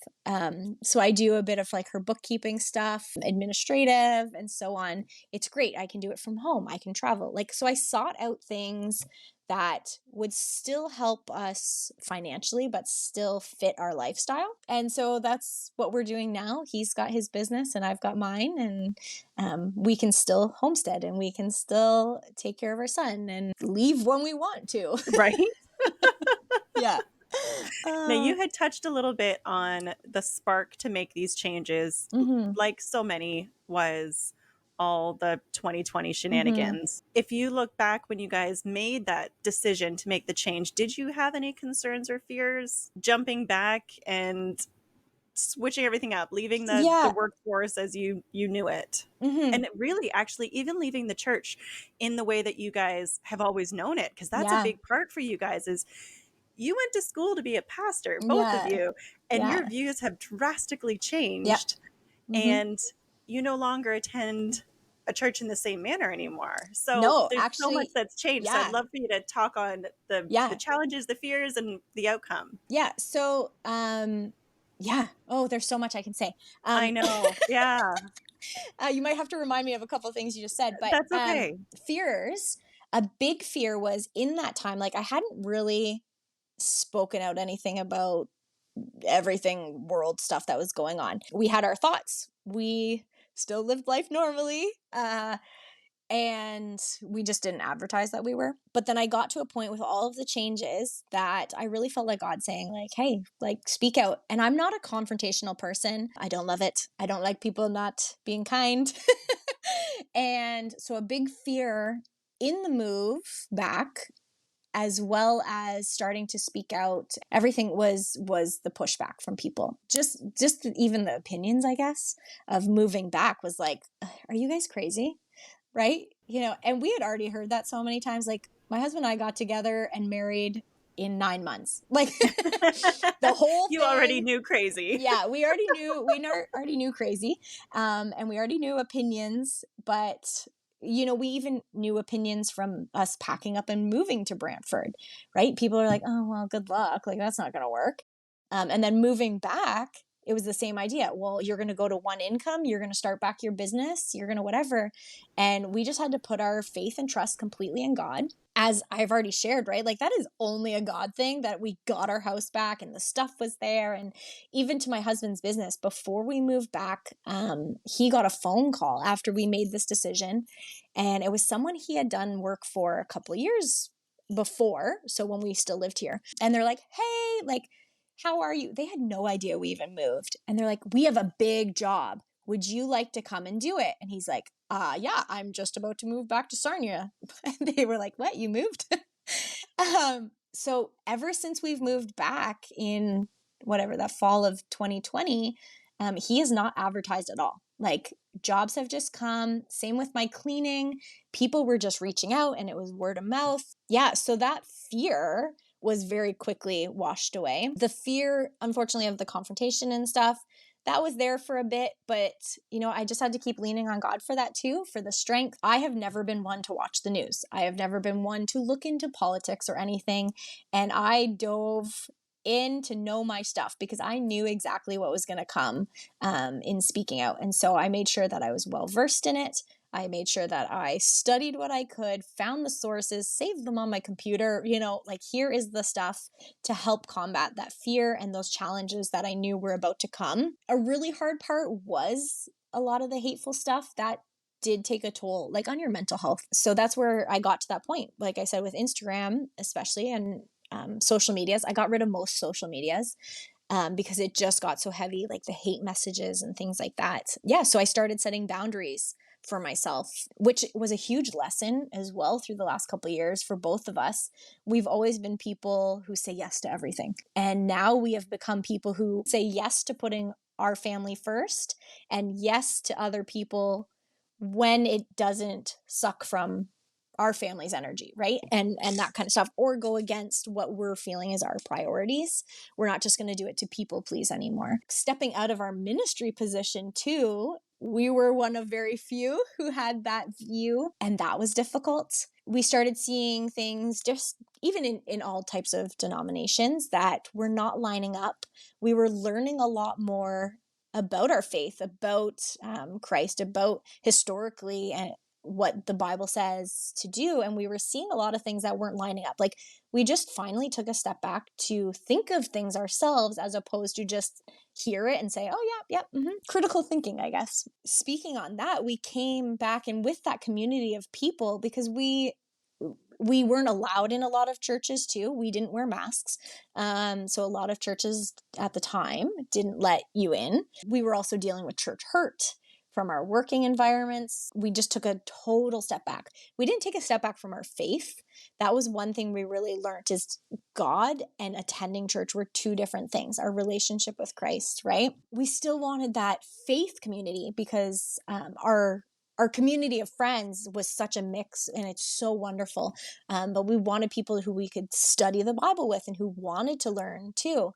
So I do a bit of like her bookkeeping stuff, administrative, and so on. It's great. I can do it from home. I can travel. Like, so I sought out things that would still help us financially, but still fit our lifestyle. And so that's what we're doing now. He's got his business and I've got mine, and we can still homestead and we can still take care of our son and leave when we want to. Right? Yeah. Now, you had touched a little bit on the spark to make these changes. Mm-hmm. Like so many, was all the 2020 Mm-hmm. shenanigans. If you look back when you guys made that decision to make the change, did you have any concerns or fears jumping back and switching everything up, leaving the Yeah. workforce as you knew it? Mm-hmm. And really, actually, even leaving the church in the way that you guys have always known it, because that's a Yeah. big part for you guys, is you went to school to be a pastor, both of Yeah. you, and Yeah. your views have drastically Yep. changed, Mm-hmm. and you no longer attend a church in the same manner anymore. So No, there's so much actually, that's changed. So I'd yeah. love for you to talk on the Yeah. challenges, the fears, and the outcome. Yeah. So, yeah. Oh, there's so much I can say. I Um, know. Yeah, you might have to remind me of a couple of things you just said, but that's okay. fears. A big fear was in that time. Like I hadn't really spoken out anything about everything world stuff that was going on. We had our thoughts. We still lived life normally. And we just didn't advertise that we were. But then I got to a point with all of the changes that I really felt like God saying, like, hey, like, speak out. And I'm not a confrontational person. I don't love it. I don't like people not being kind. And so a big fear in the move back, as well as starting to speak out, everything was the pushback from people. Just even the opinions, I guess, of moving back was like, are you guys crazy? Right? And we had already heard that so many times. Like my husband and I got together and married in 9 months. Like the whole You already thing. knew crazy. Yeah, we already knew. Already knew crazy, and we already knew opinions. But we even knew opinions from us packing up and moving to Brantford. Right? People are like, "Oh well, good luck. Like that's not going to work." And then moving back, it was the same idea. Well, you're going to go to one income, you're going to start back your business, you're going to whatever. And we just had to put our faith and trust completely in God. As I've already shared, right? Like that is only a God thing that we got our house back and the stuff was there. And even to my husband's business, before we moved back, he got a phone call after we made this decision. And it was someone he had done work for a couple of years before. So when we still lived here. And they're like, hey, like, how are you? They had no idea we even moved. And they're like, we have a big job. Would you like to come and do it? And he's like, yeah, I'm just about to move back to Sarnia. And they were like, what? You moved? So ever since we've moved back in whatever, that fall of 2020, he has not advertised at all. Like jobs have just come. Same with my cleaning. People were just reaching out and it was word of mouth. Yeah. So that fear was very quickly washed away. The fear, unfortunately, of the confrontation and stuff, that was there for a bit, but I just had to keep leaning on God for that too, for the strength. I have never been one to watch the news. I have never been one to look into politics or anything. And I dove in to know my stuff because I knew exactly what was going to come in speaking out. And so I made sure that I was well versed in it. I made sure that I studied what I could, found the sources, saved them on my computer, like here is the stuff to help combat that fear and those challenges that I knew were about to come. A really hard part was a lot of the hateful stuff that did take a toll, like on your mental health. So that's where I got to that point. Like I said, with Instagram, especially, and social medias, I got rid of most social medias. Because it just got so heavy, like the hate messages and things like that. Yeah, so I started setting boundaries for myself, which was a huge lesson as well through the last couple of years for both of us. We've always been people who say yes to everything. And now we have become people who say yes to putting our family first and yes to other people when it doesn't suck from our family's energy, right? And that kind of stuff, or go against what we're feeling is our priorities. We're not just going to do it to people please anymore. Stepping out of our ministry position too, we were one of very few who had that view, and that was difficult we started seeing things just even in all types of denominations that were not lining up. We were learning a lot more about our faith, about Christ, about historically and what the Bible says to do. And we were seeing a lot of things that weren't lining up. Like we just finally took a step back to think of things ourselves as opposed to just hear it and say, oh, yeah, critical thinking, I guess. Speaking on that, we came back and with that community of people because we weren't allowed in a lot of churches too. We didn't wear masks. So a lot of churches at the time didn't let you in. We were also dealing with church hurt from our working environments. We just took a total step back. We didn't take a step back from our faith. That was one thing we really learned is God and attending church were two different things. Our relationship with Christ, right? We still wanted that faith community because our community of friends was such a mix and it's so wonderful. But we wanted people who we could study the Bible with and who wanted to learn too.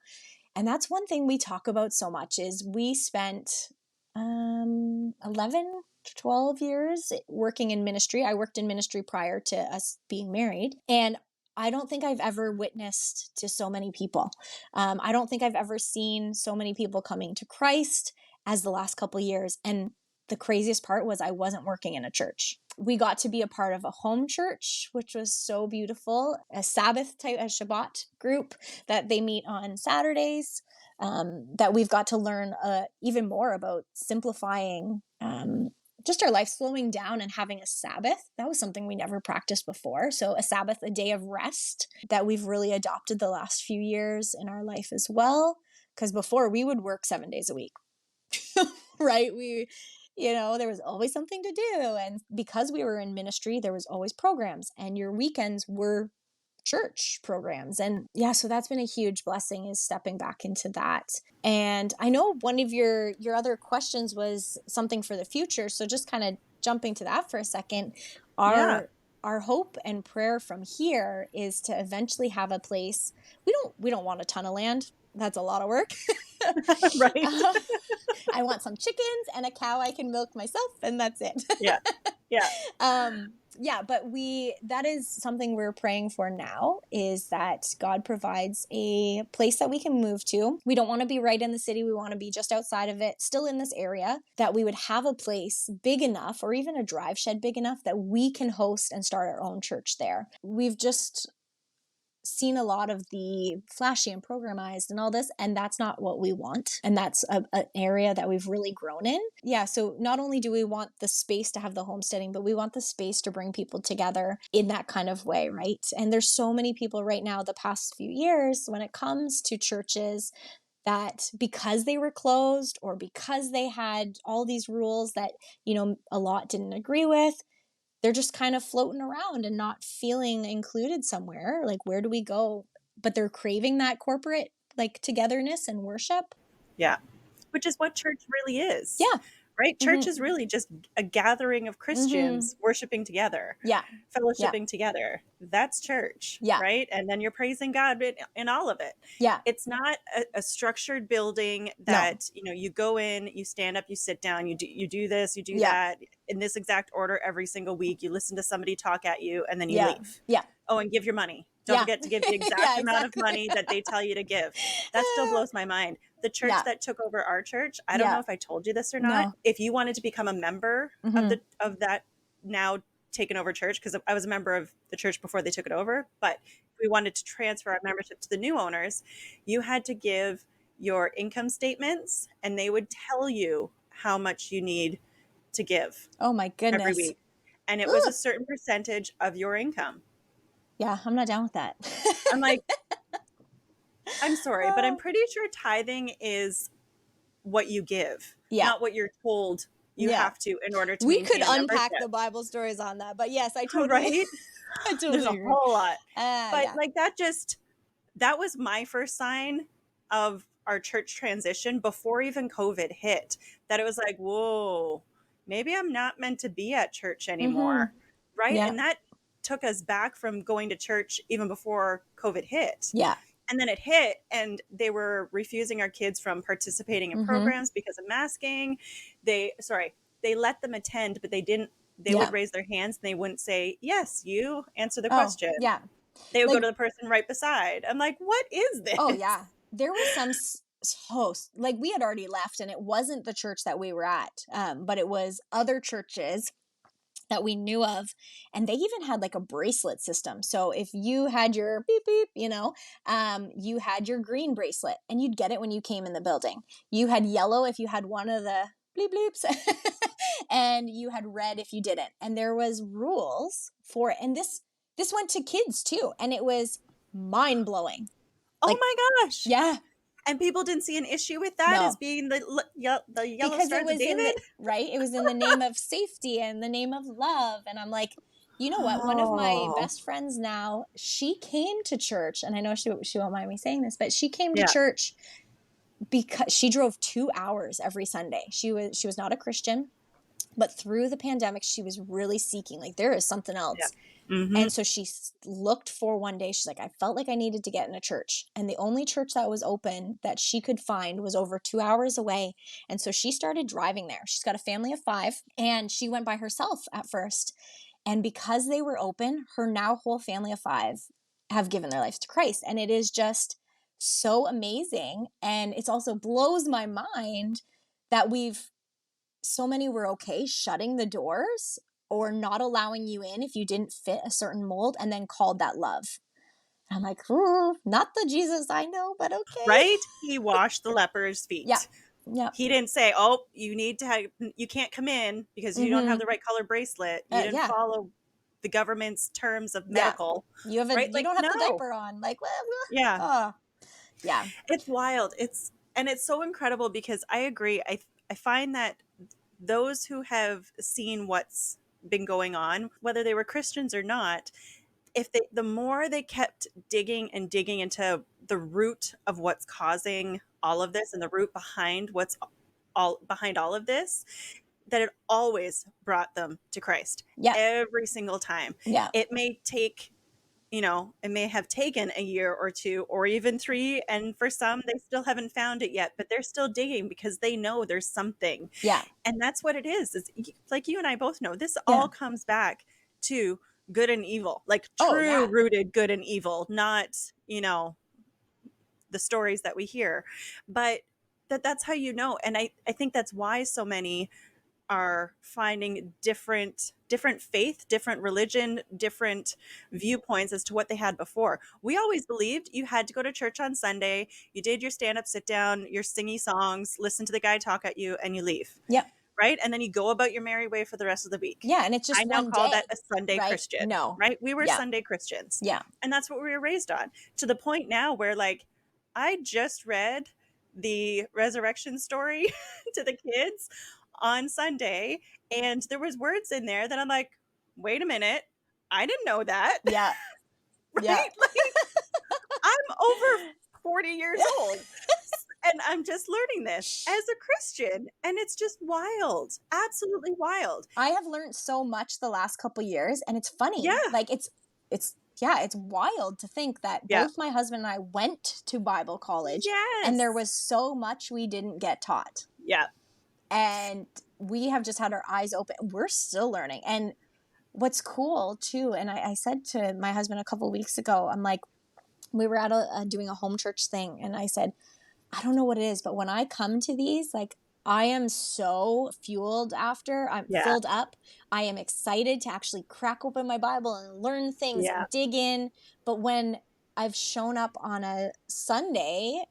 And that's one thing we talk about so much is we spent 11, 12 years working in ministry. I worked in ministry prior to us being married. And I don't think I've ever witnessed to so many people. I don't think I've ever seen so many people coming to Christ as the last couple years. And the craziest part was I wasn't working in a church. We got to be a part of a home church, which was so beautiful, a Sabbath type, a Shabbat group that they meet on Saturdays, that we've got to learn even more about simplifying just our life, slowing down and having a Sabbath. That was something we never practiced before. So a Sabbath, a day of rest that we've really adopted the last few years in our life as well. Because before we would work 7 days a week, right? There was always something to do. And because we were in ministry, there was always programs and your weekends were church programs. And yeah, so that's been a huge blessing is stepping back into that. And I know one of your other questions was something for the future. So just kind of jumping to that for a second, Yeah. our hope and prayer from here is to eventually have a place. We don't want a ton of land. That's a lot of work. Right. I want some chickens and a cow I can milk myself, and that's it. Yeah. Yeah. Yeah, but that is something we're praying for now is that God provides a place that we can move to. We don't want to be right in the city. We want to be just outside of it, still in this area, that we would have a place big enough or even a drive shed big enough that we can host and start our own church there. We've just seen a lot of the flashy and programized and all this, and that's not what we want. And that's an area that we've really grown in. Yeah, so not only do we want the space to have the homesteading, but we want the space to bring people together in that kind of way, right? And there's so many people right now the past few years when it comes to churches that because they were closed or because they had all these rules that, a lot didn't agree with, they're just kind of floating around and not feeling included somewhere. Like, where do we go? But they're craving that corporate togetherness and worship. Yeah. Which is what church really is. Yeah. Right? Church is really just a gathering of Christians worshiping together. Yeah. Fellowshipping together. That's church. Yeah. Right? And then you're praising God in all of it. Yeah. It's not a structured building that, you go in, you stand up, you sit down, you do this, you do that in this exact order every single week. You listen to somebody talk at you and then you leave. Yeah. Oh, and give your money. Don't forget to give the exact amount of money that they tell you to give. That still blows my mind. The church that took over our church, I don't know if I told you this or not. No. If you wanted to become a member of that now taken over church, because I was a member of the church before they took it over, but if we wanted to transfer our membership to the new owners, you had to give your income statements and they would tell you how much you need to give. Oh my goodness. Every week. And it was a certain percentage of your income. Yeah, I'm not down with that. I'm like, I'm sorry, but I'm pretty sure tithing is what you give, not what you're told you have to in order to we could unpack membership. The Bible stories on that, but yes, I totally right. I totally There's agree. A whole lot, but that was my first sign of our church transition before even COVID hit. That it was like, whoa, maybe I'm not meant to be at church anymore, right? Yeah. And that took us back from going to church even before COVID hit. Yeah. And then it hit and they were refusing our kids from participating in programs because of masking. They let them attend, but they didn't they would raise their hands and they wouldn't say, yes, you answer the Oh, question. yeah. They would Like, go to the person right beside. I'm like, what is this? oh, yeah. There was some host, like we had already left and it wasn't the church that we were at, but it was other churches that we knew of, and they even had like a bracelet system. So if you had your beep beep, you had your green bracelet and you'd get it when you came in the building. You had yellow if you had one of the bleep bleeps and you had red if you didn't. And there was rules for it. And this went to kids too, and it was mind-blowing. Oh Like, my gosh. yeah. And people didn't see an issue with that as No, being the yellow because it stars of was in the David. right, it was in the name of safety and the name of love. And I'm like, you know what, one of my Oh, best friends now, she came to church, and I know she won't mind me saying this, but she came to yeah. church because she drove 2 hours every Sunday. She was not a Christian, but through the pandemic she was really seeking, like, there is something Yeah. else. Mm-hmm. And so she looked for one day, she's like, I felt like I needed to get in a church. And the only church that was open that she could find was over 2 hours away. And so she started driving there. She's got a family of 5, and she went by herself at first. And because they were open, her now whole family of 5 have given their lives to Christ. And it is just so amazing. And it's also blows my mind that so many were okay shutting the doors or not allowing you in if you didn't fit a certain mold, and then called that love. And I'm like, ooh, not the Jesus I know, but okay. Right? He washed the leper's Yeah. feet. Yeah. He didn't say, oh, you can't come in because you don't have Mm-hmm. the right color bracelet. You didn't Yeah. follow the government's terms of Yeah. medical, You right? Like, don't have the no. diaper on. Like, well, Yeah. oh, yeah. It's wild. It's so incredible because I agree. I find that those who have seen what's been going on, whether they were Christians or not, the more they kept digging and digging into the root of what's causing all of this and the root behind what's all behind all of this, that it always brought them to Christ Yeah. every single time. Yeah. It may take, it may have taken a year or 2 or even 3, and for some they still haven't found it yet, but they're still digging because they know there's something. Yeah. And that's what it is like you and I both know this Yeah. all comes back to good and evil, like Oh, true yeah. rooted good and evil, not the stories that we hear, but that's how and I think that's why so many are finding different faith, different religion, different viewpoints as to what they had before. We always believed you had to go to church on Sunday, you did your stand up, sit down, your singy songs, listen to the guy talk at you, and you leave. Yeah. Right? And then you go about your merry way for the rest of the week. Yeah. And it's I just now one call day, that a Sunday right? Christian, No. right? We were Yeah. Sunday Christians. Yeah. And that's what we were raised on, to the point now where, like, I just read the resurrection story to the kids on Sunday, and there was words in there that I'm like, wait a minute, I didn't know that. Yeah. Right? Yeah. Like, I'm over 40 years old and I'm just learning this as a Christian, and it's just wild, absolutely wild. I have learned so much the last couple years, and it's funny. Yeah. Like, it's wild to think that Yeah. both my husband and I went to Bible college, and there Yes. was so much we didn't get taught. Yeah. And we have just had our eyes open. We're still learning. And what's cool too, and I said to my husband a couple weeks ago, I'm like, we were at doing a home church thing, and I said, I don't know what it is, but when I come to these, like, I am so fueled after. I'm Yeah. filled up. I am excited to actually crack open my Bible and learn things Yeah. and dig in. But when I've shown up on a Sunday,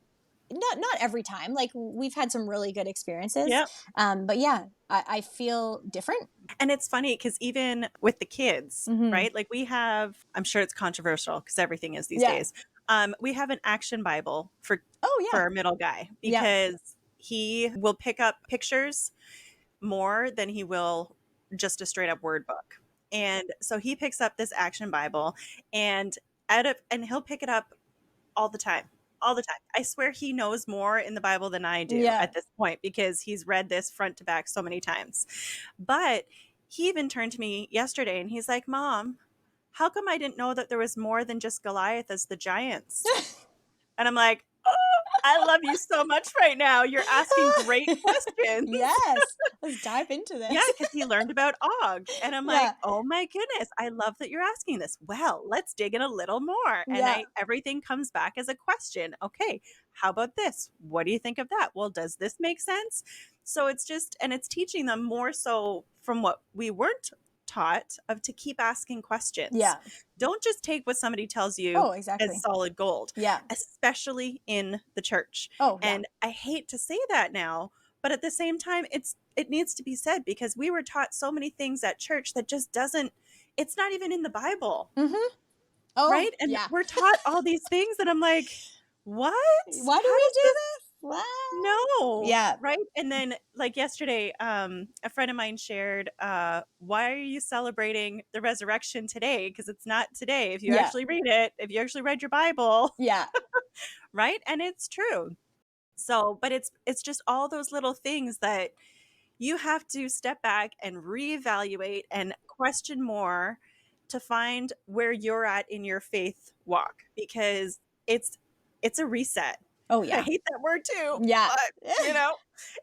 not every time, like, we've had some really good experiences. Yeah. But yeah, I feel different. And it's funny because even with the kids, Mhm. right? Like, we have, I'm sure it's controversial because everything is these Yeah. days. We have an action Bible for Oh, yeah. our middle guy Yeah. because he will pick up pictures more than he will just a straight up word book. And so he picks up this action Bible and he'll pick it up all the time. All the time. I swear he knows more in the Bible than I do Yeah. at this point because he's read this front to back so many times. But he even turned to me yesterday and he's like, Mom, how come I didn't know that there was more than just Goliath as the giants? And I'm like, oh, I love you so much right now. You're asking great questions. Yes. Let's dive into Yeah, this. because he learned about Ogs. And I'm like, Yeah. oh my goodness, I love that you're asking this. Well, let's dig in a little more. And Yeah. everything comes back as a question. Okay, how about this? What do you think of that? Well, does this make sense? So it's just, and it's teaching them more so from what we weren't taught of to keep asking questions. Yeah. Don't just take what somebody tells you Oh, as exactly. solid gold, Yeah. especially in the church. Oh, yeah. And I hate to say that now, but at the same time, it needs to be said because we were taught so many things at church that just doesn't, it's not even in the Bible, Mm-hmm. Oh, right? And yeah. we're taught all these things that I'm like, what? Why do How we does do this? this? What? No, Yeah. right? And then like yesterday, a friend of mine shared, why are you celebrating the resurrection today? Because it's not today. If you Yeah. actually read it, if you actually read your Bible, Yeah. right? And it's true. So, but it's just all those little things that you have to step back and reevaluate and question more to find where you're at in your faith walk because it's a reset. Oh, I yeah. hate that word too, Yeah. but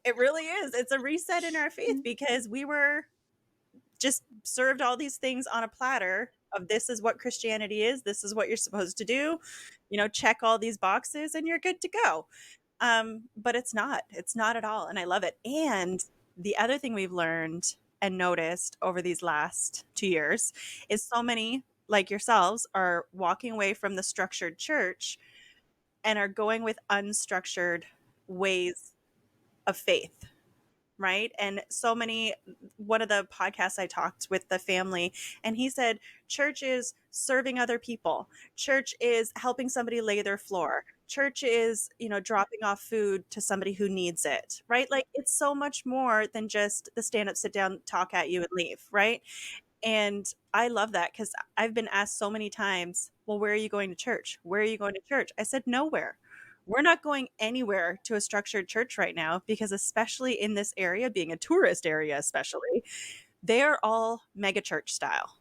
it really is. It's a reset in our faith because we were just served all these things on a platter of this is what Christianity is, this is what you're supposed to do, check all these boxes and you're good to go. But it's not. It's not at all. And I love it. And the other thing we've learned and noticed over these last 2 years is so many, like yourselves, are walking away from the structured church and are going with unstructured ways of faith. Right. And so many, one of the podcasts I talked with the family, and he said, church is serving other people. Church is helping somebody lay their floor. Church is, dropping off food to somebody who needs it. Right. Like it's so much more than just the stand up, sit down, talk at you and leave. Right. And I love that because I've been asked so many times, well, where are you going to church? Where are you going to church? I said, nowhere. We're not going anywhere to a structured church right now because, especially in this area, being a tourist area, especially, they are all mega church style.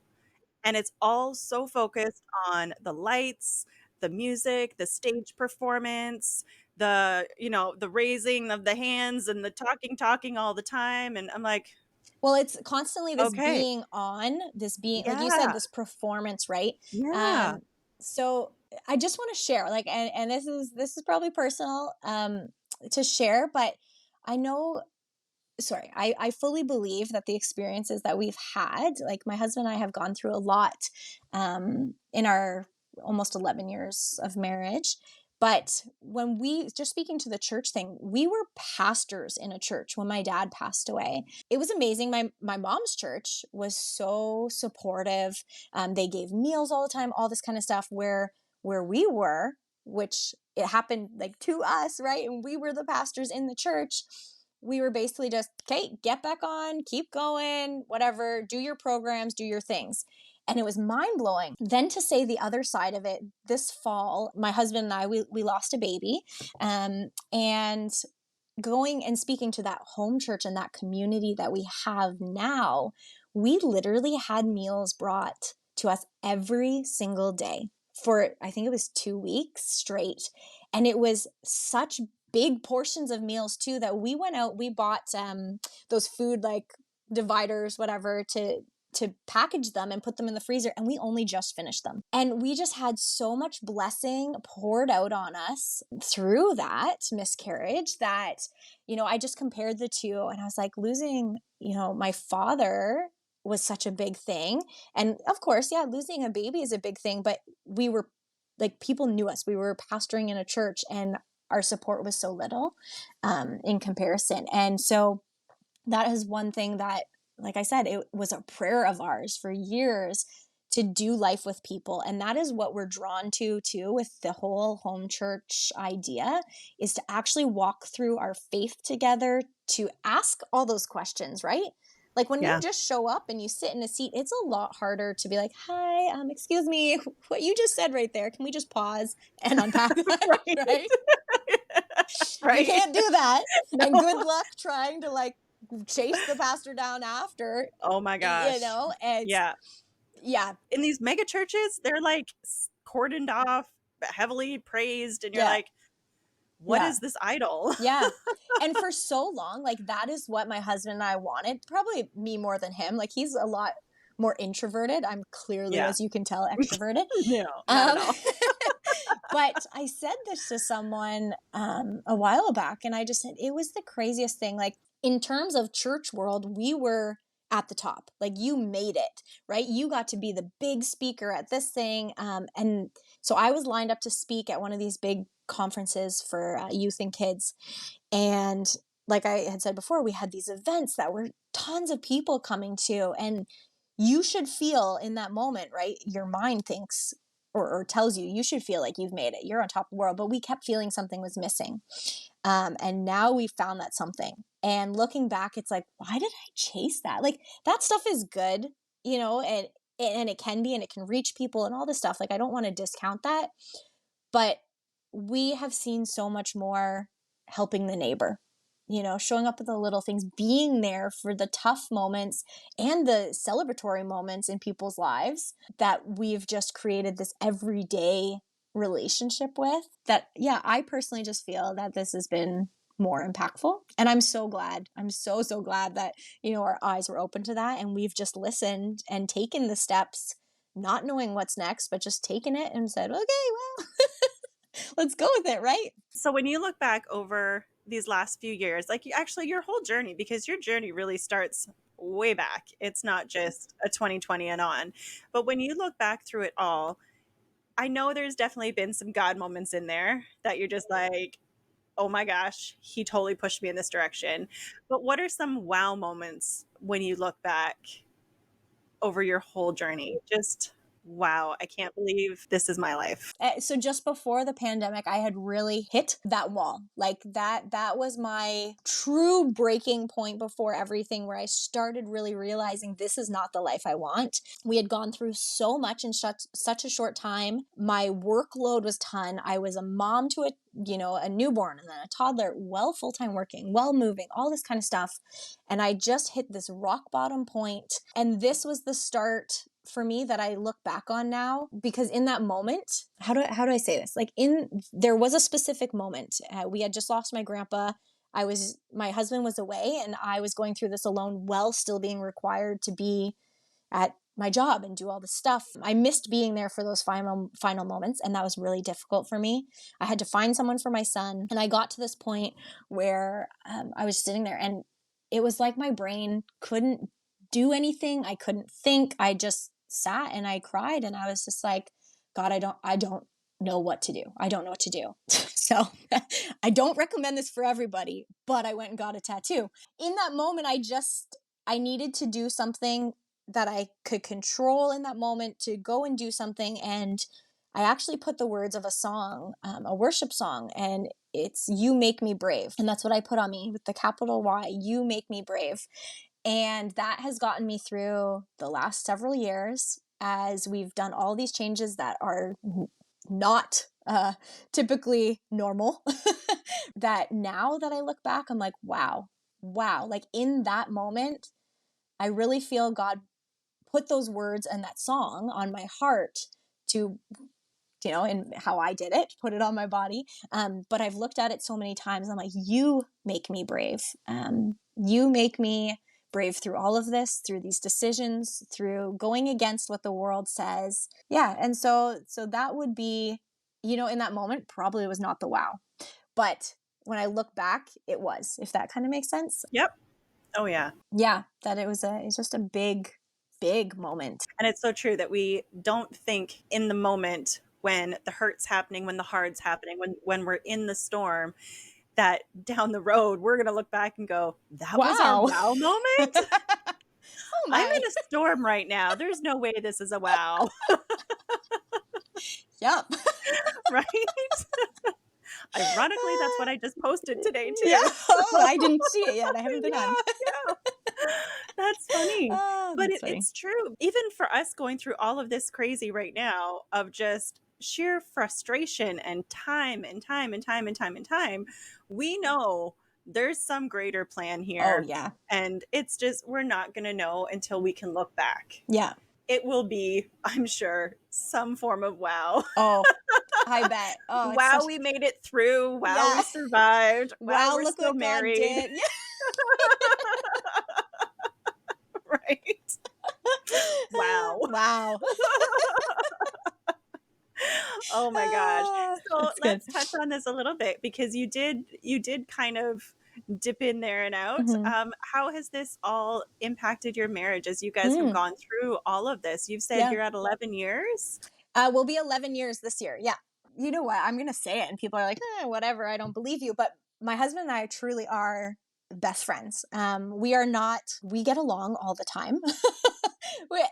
And it's all so focused on the lights, the music, the stage performance, the raising of the hands and the talking all the time. And I'm like, Well, it's constantly this okay, being on, this being, like you said, yeah, this performance, right? yeah, Um, so I just want to share, like, and this is probably personal, to share, but I know, sorry, I fully believe that the experiences that we've had, like my husband and I have gone through a lot, in our almost 11 years of marriage. But when we, just speaking to the church thing, we were pastors in a church when my dad passed away. It was amazing. My mom's church was so supportive. They gave meals all the time, all this kind of stuff. Where we were, which it happened like to us, right? And we were the pastors in the church. We were basically just, okay, get back on, keep going, whatever, do your programs, do your things. And it was mind blowing. Then to say the other side of it, this fall, my husband and I, we lost a baby. And going and speaking to that home church and that community that we have now, we literally had meals brought to us every single day for, I think it was 2 weeks straight. And it was such big portions of meals too that we went out, we bought those food like dividers, whatever, to package them and put them in the freezer, and we only just finished them. And we just had so much blessing poured out on us through that miscarriage that, I just compared the two and I was like, losing, my father was such a big thing. And of course, yeah, losing a baby is a big thing, but we were like, people knew us. We were pastoring in a church and our support was so little in comparison. And so that is one thing that, like I said, it was a prayer of ours for years to do life with people. And that is what we're drawn to too with the whole home church idea, is to actually walk through our faith together, to ask all those questions, right? Like when you yeah. just show up and you sit in a seat, it's a lot harder to be like, hi, excuse me, what you just said right there, can we just pause and unpack that? Right. Right? You Right. can't do that. No. And good luck trying to like chase the pastor down after, Oh my gosh. and Yeah. yeah, In these mega churches, they're like cordoned off, heavily praised, and you're yeah, like, what is this idol? Yeah. And for so long, like that is what my husband and I wanted. Probably me more than him. Like he's a lot more introverted. I'm clearly, Yeah. as you can tell, extroverted. No, not at all. But I said this to someone a while back, and I just said it was the craziest thing. Like in terms of church world, we were at the top. Like you made it, right? You got to be the big speaker at this thing, and so I was lined up to speak at one of these big conferences for youth and kids, and like I had said before, we had these events that were tons of people coming to, and you should feel in that moment, right? Your mind thinks or tells you should feel like you've made it. You're on top of the world. But we kept feeling something was missing. And now we found that something. And looking back, it's like, why did I chase that? Like that stuff is good, you know, and it can be, and it can reach people and all this stuff. Like I don't want to discount that. But we have seen so much more helping the neighbor, you know, showing up with the little things, being there for the tough moments and the celebratory moments in people's lives that we've just created this everyday relationship with. That, yeah, I personally just feel that this has been more impactful. And I'm so glad. I'm so, so glad that, you know, our eyes were open to that and we've just listened and taken the steps, not knowing what's next, but just taken it and said, okay, well, let's go with it, right? So when you look back over these last few years, like actually your whole journey, because your journey really starts way back. It's not just a 2020 and on. But when you look back through it all, I know there's definitely been some God moments in there that you're just like, oh my gosh, he totally pushed me in this direction. But what are some wow moments when you look back over your whole journey? Just wow, I can't believe this is my life. So just before the pandemic, I had really hit that wall. Like that was my true breaking point before everything, where I started really realizing this is not the life I want. We had gone through so much in such a short time. My workload was ton. I was a mom to a newborn and then a toddler, well, full-time working, well, moving, all this kind of stuff. And I just hit this rock bottom point. And this was the start for me that I look back on now, because in that moment, how do I say this? Like there was a specific moment. We had just lost my grandpa. My husband was away and I was going through this alone while still being required to be at my job and do all this stuff. I missed being there for those final moments, and that was really difficult for me. I had to find someone for my son, and I got to this point where I was sitting there and it was like my brain couldn't do anything. I couldn't think. I just sat and I cried, and I was just like, God, I don't know what to do. I don't know what to do. So I don't recommend this for everybody, but I went and got a tattoo. In that moment, I needed to do something that I could control in that moment, to go and do something. And I actually put the words of a song, a worship song, and it's "You Make Me Brave." And that's what I put on me with the capital Y, "You Make Me Brave." And that has gotten me through the last several years as we've done all these changes that are not typically normal. That now that I look back, I'm like, wow. Like in that moment, I really feel God put those words and that song on my heart to, and how I did it, put it on my body. But I've looked at it so many times. I'm like, you make me brave. You make me brave through all of this, through these decisions, through going against what the world says. Yeah. And so that would be, in that moment, probably was not the wow. But when I look back, it was, if that kind of makes sense. Yep. Oh yeah. Yeah. That it's just a big moment. And it's so true that we don't think in the moment, when the hurt's happening, when the hard's happening, when we're in the storm, that down the road we're going to look back and go, that was our wow moment. Oh my. I'm in a storm right now. There's no way this is a wow. Yep. Right? Ironically, that's what I just posted today too. Yeah. Oh, I didn't see it yet. I haven't been on. Yeah. That's funny. But funny. it's true. Even for us going through all of this crazy right now of just sheer frustration and time, we know there's some greater plan here. Oh, yeah. And it's just, we're not going to know until we can look back. Yeah. It will be, I'm sure, some form of wow. Oh, I bet. Oh, it's Wow, such we made it through. Wow, yeah. we survived. Wow, Wow, we're look still what God married. did. Yeah. Right. Wow. Wow. Oh my gosh. So That's good. let's touch on this a little bit because you did kind of dip in there and out. Mhm. How has this all impacted your marriage as you guys have Mm, gone through all of this? You've said yeah. you're at 11 years. We'll be 11 years this year. Yeah. You know what? I'm going to say it, and people are like, whatever. I don't believe you. But my husband and I truly are best friends. We are not, we get along all the time.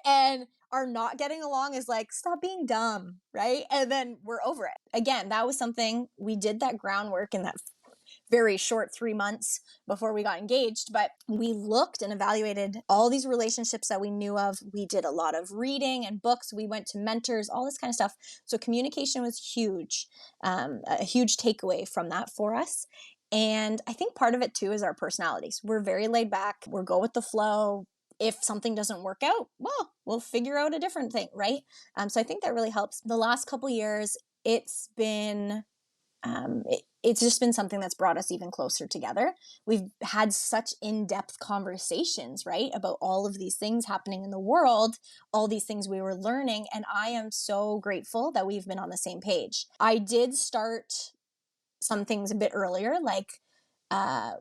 And our not getting along is like, stop being dumb. Right. And then we're over it. Again, that was something we did that groundwork in that very short 3 months before we got engaged, but we looked and evaluated all these relationships that we knew of. We did a lot of reading and books. We went to mentors, all this kind of stuff. So communication was huge, a huge takeaway from that for us. And I think part of it too is our personalities. We're very laid back. We're go with the flow. If something doesn't work out, well, we'll figure out a different thing, right? So I think that really helps. The last couple years, it's been it's just been something that's brought us even closer together. We've had such in-depth conversations, right, about all of these things happening in the world, all these things we were learning, and I am so grateful that we've been on the same page. I did start some things a bit earlier, like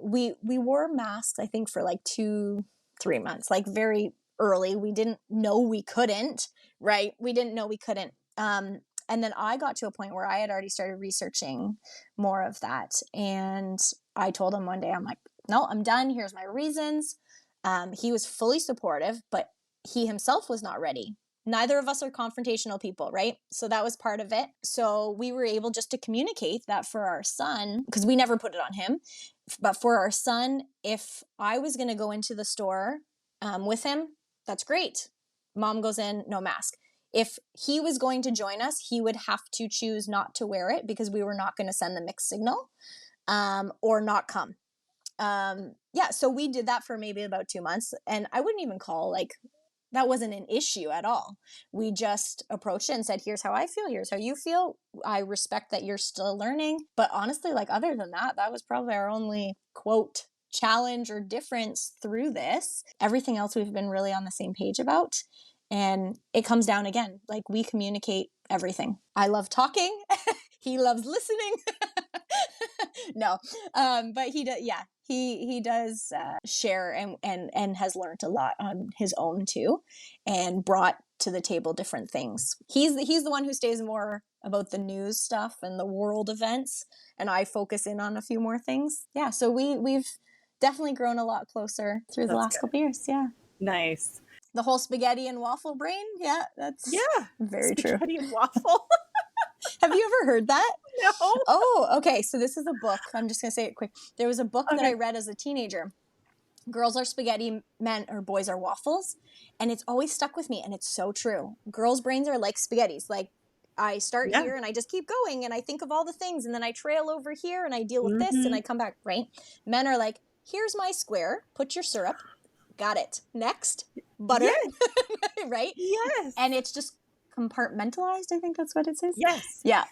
we wore masks, I think, for like 2-3 months, like very early. We didn't know we couldn't, right? We didn't know we couldn't. And then I got to a point where I had already started researching more of that. And I told him one day, I'm like, no, I'm done. Here's my reasons. He was fully supportive, but he himself was not ready. Neither of us are confrontational people, right? So that was part of it. So we were able just to communicate that for our son, because we never put it on him, but for our son, if I was going to go into the store with him, that's great. Mom goes in, no mask. If he was going to join us, he would have to choose not to wear it because we were not going to send the mixed signal or not come. Yeah, so we did that for maybe about 2 months, and I wouldn't even call like that wasn't an issue at all. We just approached it and said, here's how I feel, here's how you feel. I respect that you're still learning. But honestly, like other than that, that was probably our only quote challenge or difference through this. Everything else we've been really on the same page about. And it comes down again, like we communicate everything. I love talking. He loves listening. No, but he does. Yeah, he does share and has learned a lot on his own too, and brought to the table different things. He's the one who stays more about the news stuff and the world events, and I focus in on a few more things. Yeah, so we've definitely grown a lot closer through the That's last good. couple years. Yeah. Nice. The whole spaghetti and waffle brain. Yeah, that's Yeah. very true. Spaghetti and waffle. Have you ever heard that? No. Oh, okay. So this is a book. I'm just going to say it quick. There was a book that I Okay. read as a teenager. Girls are spaghetti, men or boys are waffles. And it's always stuck with me. And it's so true. Girls' brains are like spaghettis. Like I start Yeah. here and I just keep going and I think of all the things and then I trail over here and I deal with this and Mm-hmm. I come back, right? Men are like, here's my square, put your syrup, got it. Next, butter, Yes. right? Yes. And it's just compartmentalized, I think that's what it says. Yes. Yeah.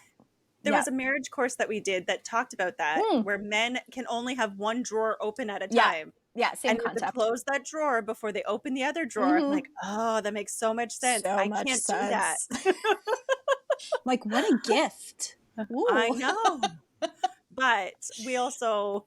There Yeah. was a marriage course that we did that talked about that, Mm. where men can only have one drawer open at a Yeah. time. Yeah, same And they have to concept. close that drawer before they open the other drawer. I'm Mm-hmm. like, oh, that makes so much sense. So I much can't do that. sense. Like, what a gift. I Ooh. know. But we also,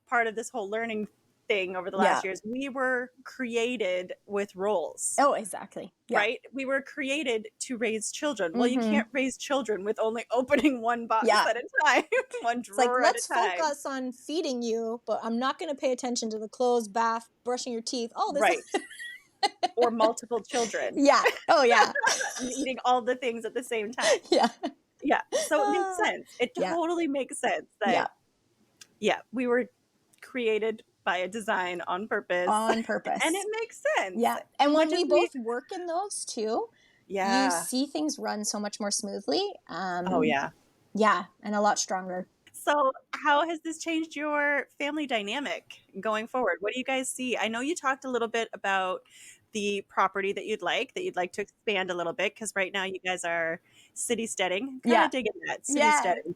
part of this whole learning thing over the last Yeah. years, we were created with roles. Oh, exactly. Yeah. Right? We were created to raise children. Well, you Mm-hmm. can't raise children with only opening one box Yeah. at a time, one It's like, drawer at a let's time. focus on feeding you, but I'm not going to pay attention to the clothes, bath, brushing your teeth, all this. Right. Or multiple children. Yeah. Oh, yeah. Eating all the things at the same time. Yeah. Yeah. So it makes sense. It Yeah. totally makes sense that, we were created by a design on purpose. On purpose. And it makes sense. Yeah. And when Much we as both work in those too, you see things run so much more smoothly. Oh, yeah. Yeah. And a lot stronger. So how has this changed your family dynamic going forward? What do you guys see? I know you talked a little bit about the property that you'd like to expand a little bit, because right now you guys are city steading, kind Yeah. of digging that city Yeah. steading.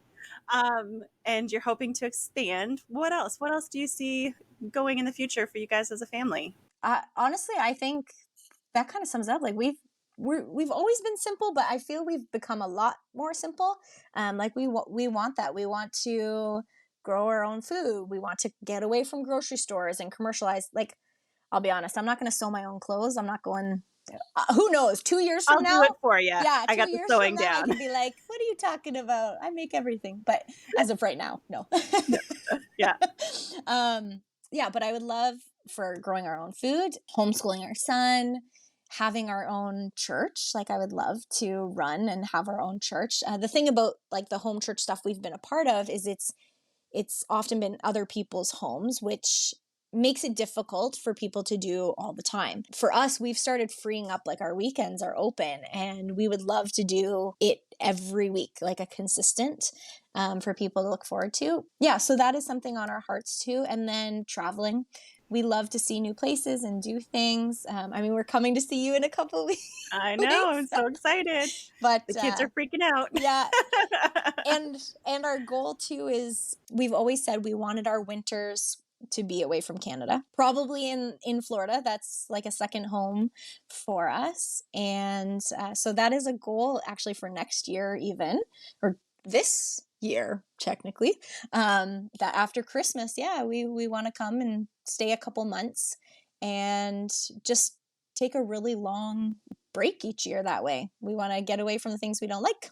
And you're hoping to expand. What else? What else do you see going in the future for you guys as a family? Honestly, I think that kind of sums up. Like we've always been simple, but I feel we've become a lot more simple. Like we want that. We want to grow our own food. We want to get away from grocery stores and commercialize. Like, I'll be honest, I'm not going to sew my own clothes. I'm not going. Who knows? 2 years from I'll do now, it for you. yeah, I two got the years from sewing now, I down. could be like, "What are you talking about? I make everything." But as of right now, no. Yeah. Yeah, but I would love for growing our own food, homeschooling our son, having our own church. Like, I would love to run and have our own church. The thing about like the home church stuff we've been a part of is it's often been other people's homes, which makes it difficult for people to do all the time. For us, we've started freeing up, like our weekends are open, and we would love to do it every week, like a consistent for people to look forward to. Yeah, so that is something on our hearts too. And then traveling. We love to see new places and do things. I mean, we're coming to see you in a couple of weeks. I know. I'm so excited. But The kids are freaking out. yeah, and our goal too is we've always said we wanted our winters to be away from Canada, probably in Florida. That's like a second home for us, and so that is a goal actually for next year, even, or this year technically. That after Christmas, yeah, we want to come and stay a couple months and just take a really long break each year. That way we want to get away from the things we don't like.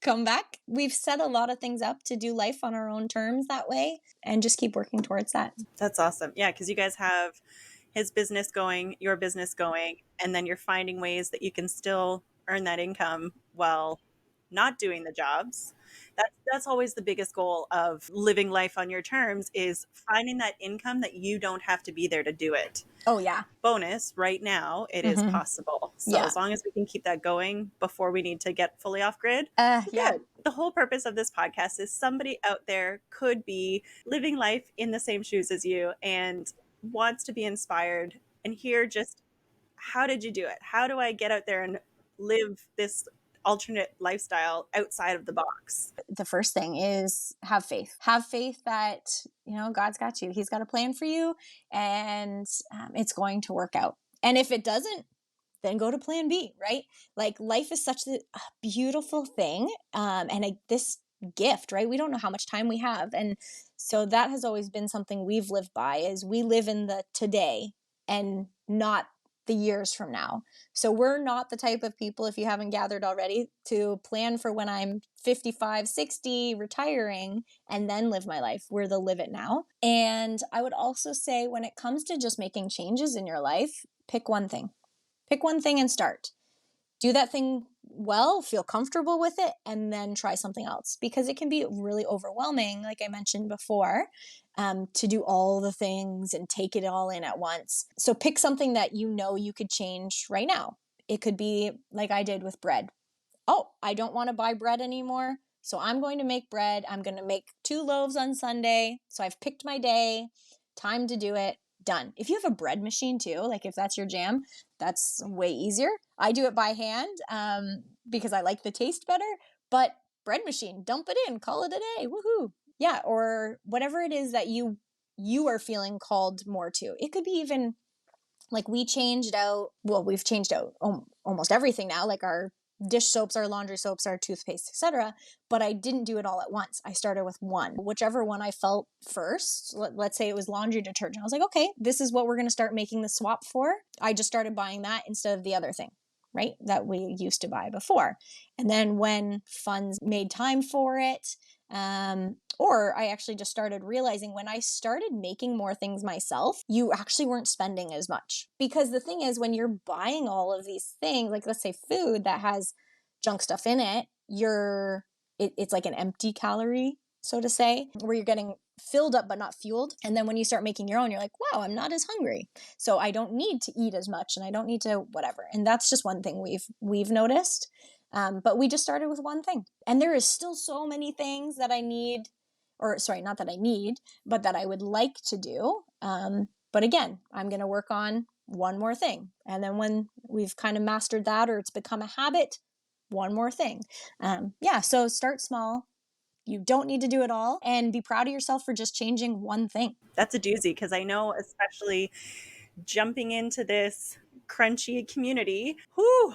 Come back. We've set a lot of things up to do life on our own terms that way and just keep working towards that. That's awesome. Yeah, because you guys have his business going, your business going, and then you're finding ways that you can still earn that income while not doing the jobs. That's always the biggest goal of living life on your terms, is finding that income that you don't have to be there to do it. Oh, yeah. Bonus, right now, it is possible. So Yeah. as long as we can keep that going before we need to get fully off grid, Yeah. good. The whole purpose of this podcast is somebody out there could be living life in the same shoes as you and wants to be inspired and hear just, how did you do it? How do I get out there and live this alternate lifestyle outside of the box? The first thing is have faith. Have faith that, God's got you. He's got a plan for you, and it's going to work out. And if it doesn't, then go to plan B, right? Like, life is such a beautiful thing, and this gift, right? We don't know how much time we have. And so that has always been something we've lived by, is we live in the today and not the years from now. So we're not the type of people, if you haven't gathered already, to plan for when I'm 55, 60, retiring, and then live my life. We're the live it now. And I would also say, when it comes to just making changes in your life, pick one thing. Pick one thing and start. Do that thing well, feel comfortable with it, and then try something else, because it can be really overwhelming, like I mentioned before, to do all the things and take it all in at once. So pick something that you could change right now. It could be like I did with bread. Oh, I don't want to buy bread anymore, so I'm going to make bread. I'm going to make 2 loaves on Sunday. So I've picked my day, time to do it. Done. If you have a bread machine too, like if that's your jam, that's way easier. I do it by hand because I like the taste better, but bread machine, dump it in, call it a day. Woohoo. Yeah, or whatever it is that you are feeling called more to. It could be even like we've changed out almost everything now, like our dish soaps, our laundry soaps, our toothpaste, etc. But I didn't do it all at once. I started with one, whichever one I felt first. Let's say it was laundry detergent. I was like, okay, this is what we're going to start making the swap for. I just started buying that instead of the other thing, right, that we used to buy before. And then when funds made time for it, or I actually just started realizing when I started making more things myself, you actually weren't spending as much. Because the thing is, when you're buying all of these things, like let's say food that has junk stuff in it, it's like an empty calorie, so to say, where you're getting filled up but not fueled. And then when you start making your own, you're like, wow, I'm not as hungry. So I don't need to eat as much, and I don't need to whatever. And that's just one thing we've noticed. But we just started with one thing. And there is still so many things that I need, or sorry, not that I need, but that I would like to do. But again, I'm going to work on one more thing. And then when we've kind of mastered that, or it's become a habit, one more thing. Yeah, so start small. You don't need to do it all, and be proud of yourself for just changing one thing. That's a doozy, because I know, especially jumping into this crunchy community, whew,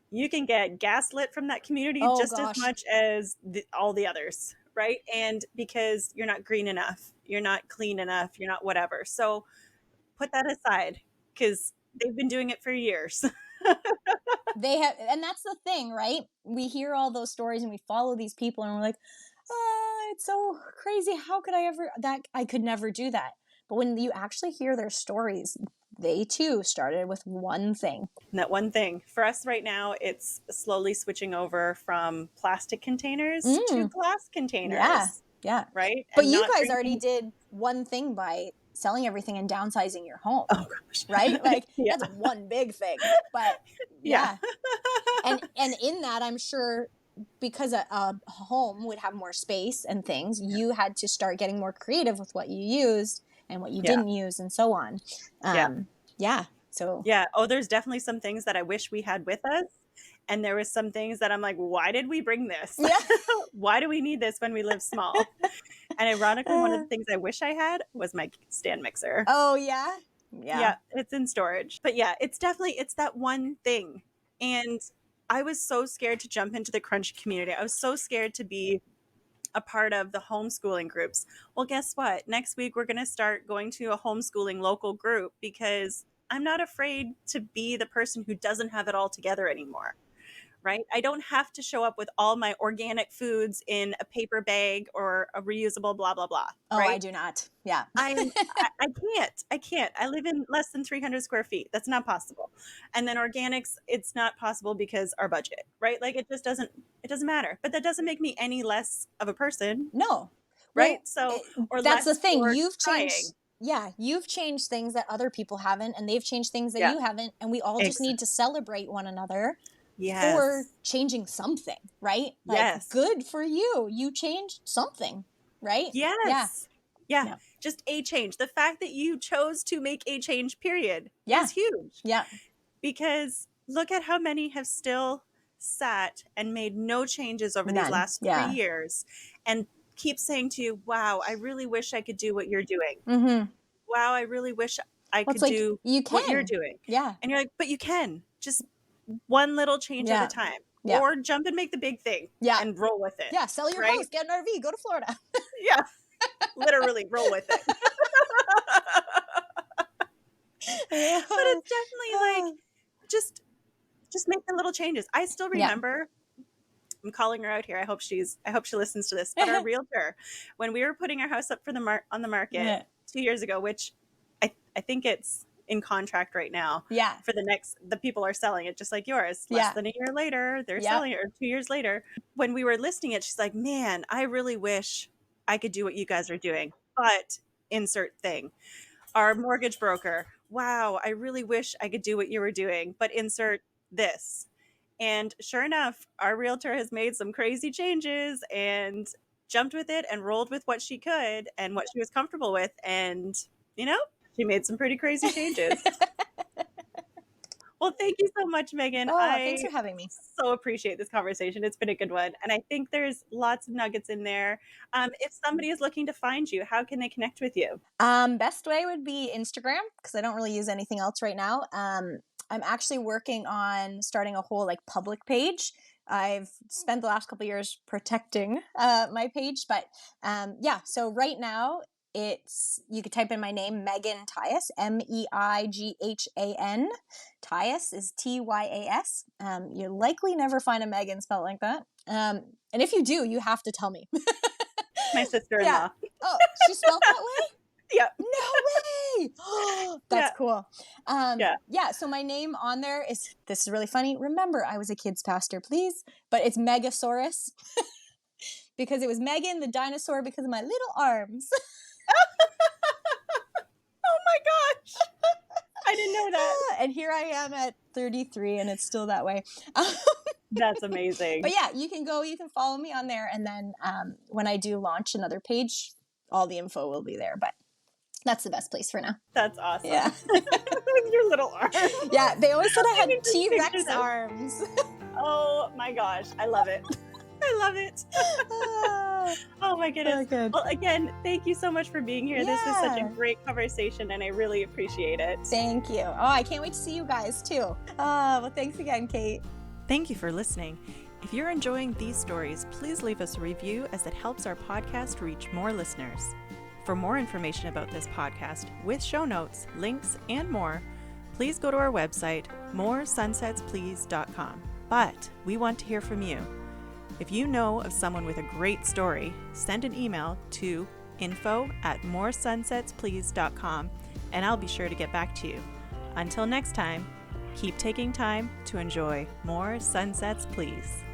you can get gaslit from that community Oh just as gosh. much as all the others, right? And because you're not green enough, you're not clean enough, you're not whatever. So put that aside, because they've been doing it for years. They have, and that's the thing, right? We hear all those stories and we follow these people and we're like, oh, it's so crazy. How could I ever, that I could never do that. But when you actually hear their stories, they too started with one thing. And that one thing for us right now, it's slowly switching over from plastic containers to glass Yeah. containers, Yeah. right? But And you not guys already drinking. did one thing by selling everything and downsizing your home, Oh gosh. right? Like Yeah. that's one big thing. But Yeah. yeah. And in that, I'm sure because a home would have more space and things, you had to start getting more creative with what you used and what you Yeah. didn't use and so on. Yeah. Yeah. So Yeah. Oh, there's definitely some things that I wish we had with us. And there was some things that I'm like, why did we bring this? yeah. Why do we need this when we live small? And ironically, one of the things I wish I had was my stand mixer. Oh yeah. Yeah. Yeah, it's in storage. But yeah, it's that one thing. And I was so scared to jump into the crunch community. I was so scared to be a part of the homeschooling groups. Well, guess what? Next week, we're going to start going to a homeschooling local group, because I'm not afraid to be the person who doesn't have it all together anymore. Right? I don't have to show up with all my organic foods in a paper bag or a reusable blah, blah, blah. Oh, Right? I do not. Yeah. I can't. I live in less than 300 square feet. That's not possible. And then organics, it's not possible because our budget, right? Like it doesn't matter. But that doesn't make me any less of a person, No. right? Well, So, or that's the less thing. for You've trying. changed. Yeah, you've changed things that other people haven't, and they've changed things that Yeah. you haven't, and we all just need to celebrate one another for Yes. changing something, right? Like, Yes. good for you. You changed something, right? Yes. Yeah. Yeah. Just a change. The fact that you chose to make a change, period, Yeah. is huge. Yeah. Because look at how many have still sat and made no changes over these None. last 3 Yeah. years and keep saying to you, wow, I really wish I could do what you're doing. Mm-hmm. Wow, I really wish I Well, it's could like do you what you're can. doing. Yeah. And you're like, but you can. Just one little change at a Yeah. time. Yeah. Or jump and make the big thing Yeah. and roll with it. Yeah. Sell your right? house, get an RV, go to Florida. Yeah. Literally roll with it. Yeah. But it's definitely like just make the little changes. I still remember, I'm calling her out here. I hope she listens to this. But our realtor, when we were putting our house up for on the market 2 years ago, which I think it's in contract right now. Yeah. For the people are selling it just like yours. Less than a year later, they're selling it, or 2 years later. When we were listing it, she's like, man, I really wish I could do what you guys are doing, but insert thing. Our mortgage broker, wow, I really wish I could do what you were doing, but insert this. And sure enough, our realtor has made some crazy changes and jumped with it and rolled with what she could and what she was comfortable with. And, she made some pretty crazy changes. Well, thank you so much, Meighan. Oh, thanks I for having me. so appreciate this conversation. It's been a good one. And I think there's lots of nuggets in there. If somebody is looking to find you, how can they connect with you? Best way would be Instagram, because I don't really use anything else right now. I'm actually working on starting a whole public page. I've spent the last couple of years protecting my page, but so right now you could type in my name, Meighan Tyas, Meighan. Tyas is Tyas. You'll likely never find a Meighan spelled like that. And if you do, you have to tell me. My sister-in-law. Oh, she spelled that way? Yep. No way! That's cool. So my name on there this is really funny. Remember, I was a kids pastor, please. But it's Megasaurus. Because it was Meighan the dinosaur because of my little arms. Oh my gosh. I didn't know that. And here I am at 33 and it's still that way. That's amazing. But yeah, you can follow me on there. And then when I do launch another page, all the info will be there. But that's the best place for now. That's awesome. Yeah. With your little arms. Yeah, they always said I had T-Rex arms. Oh my gosh, I love it. I love it. Oh my goodness. So good. Well, again, thank you so much for being here. This was such a Yeah. great conversation and I really appreciate it. Thank you. Oh, I can't wait to see you guys too. Well, thanks again, Kate. Thank you for listening. If you're enjoying these stories, please leave us a review as it helps our podcast reach more listeners. For more information about this podcast, with show notes, links, and more, please go to our website, moresunsetsplease.com. But we want to hear from you. If you know of someone with a great story, send an email to info@moresunsetsplease.com and I'll be sure to get back to you. Until next time, keep taking time to enjoy more sunsets, please.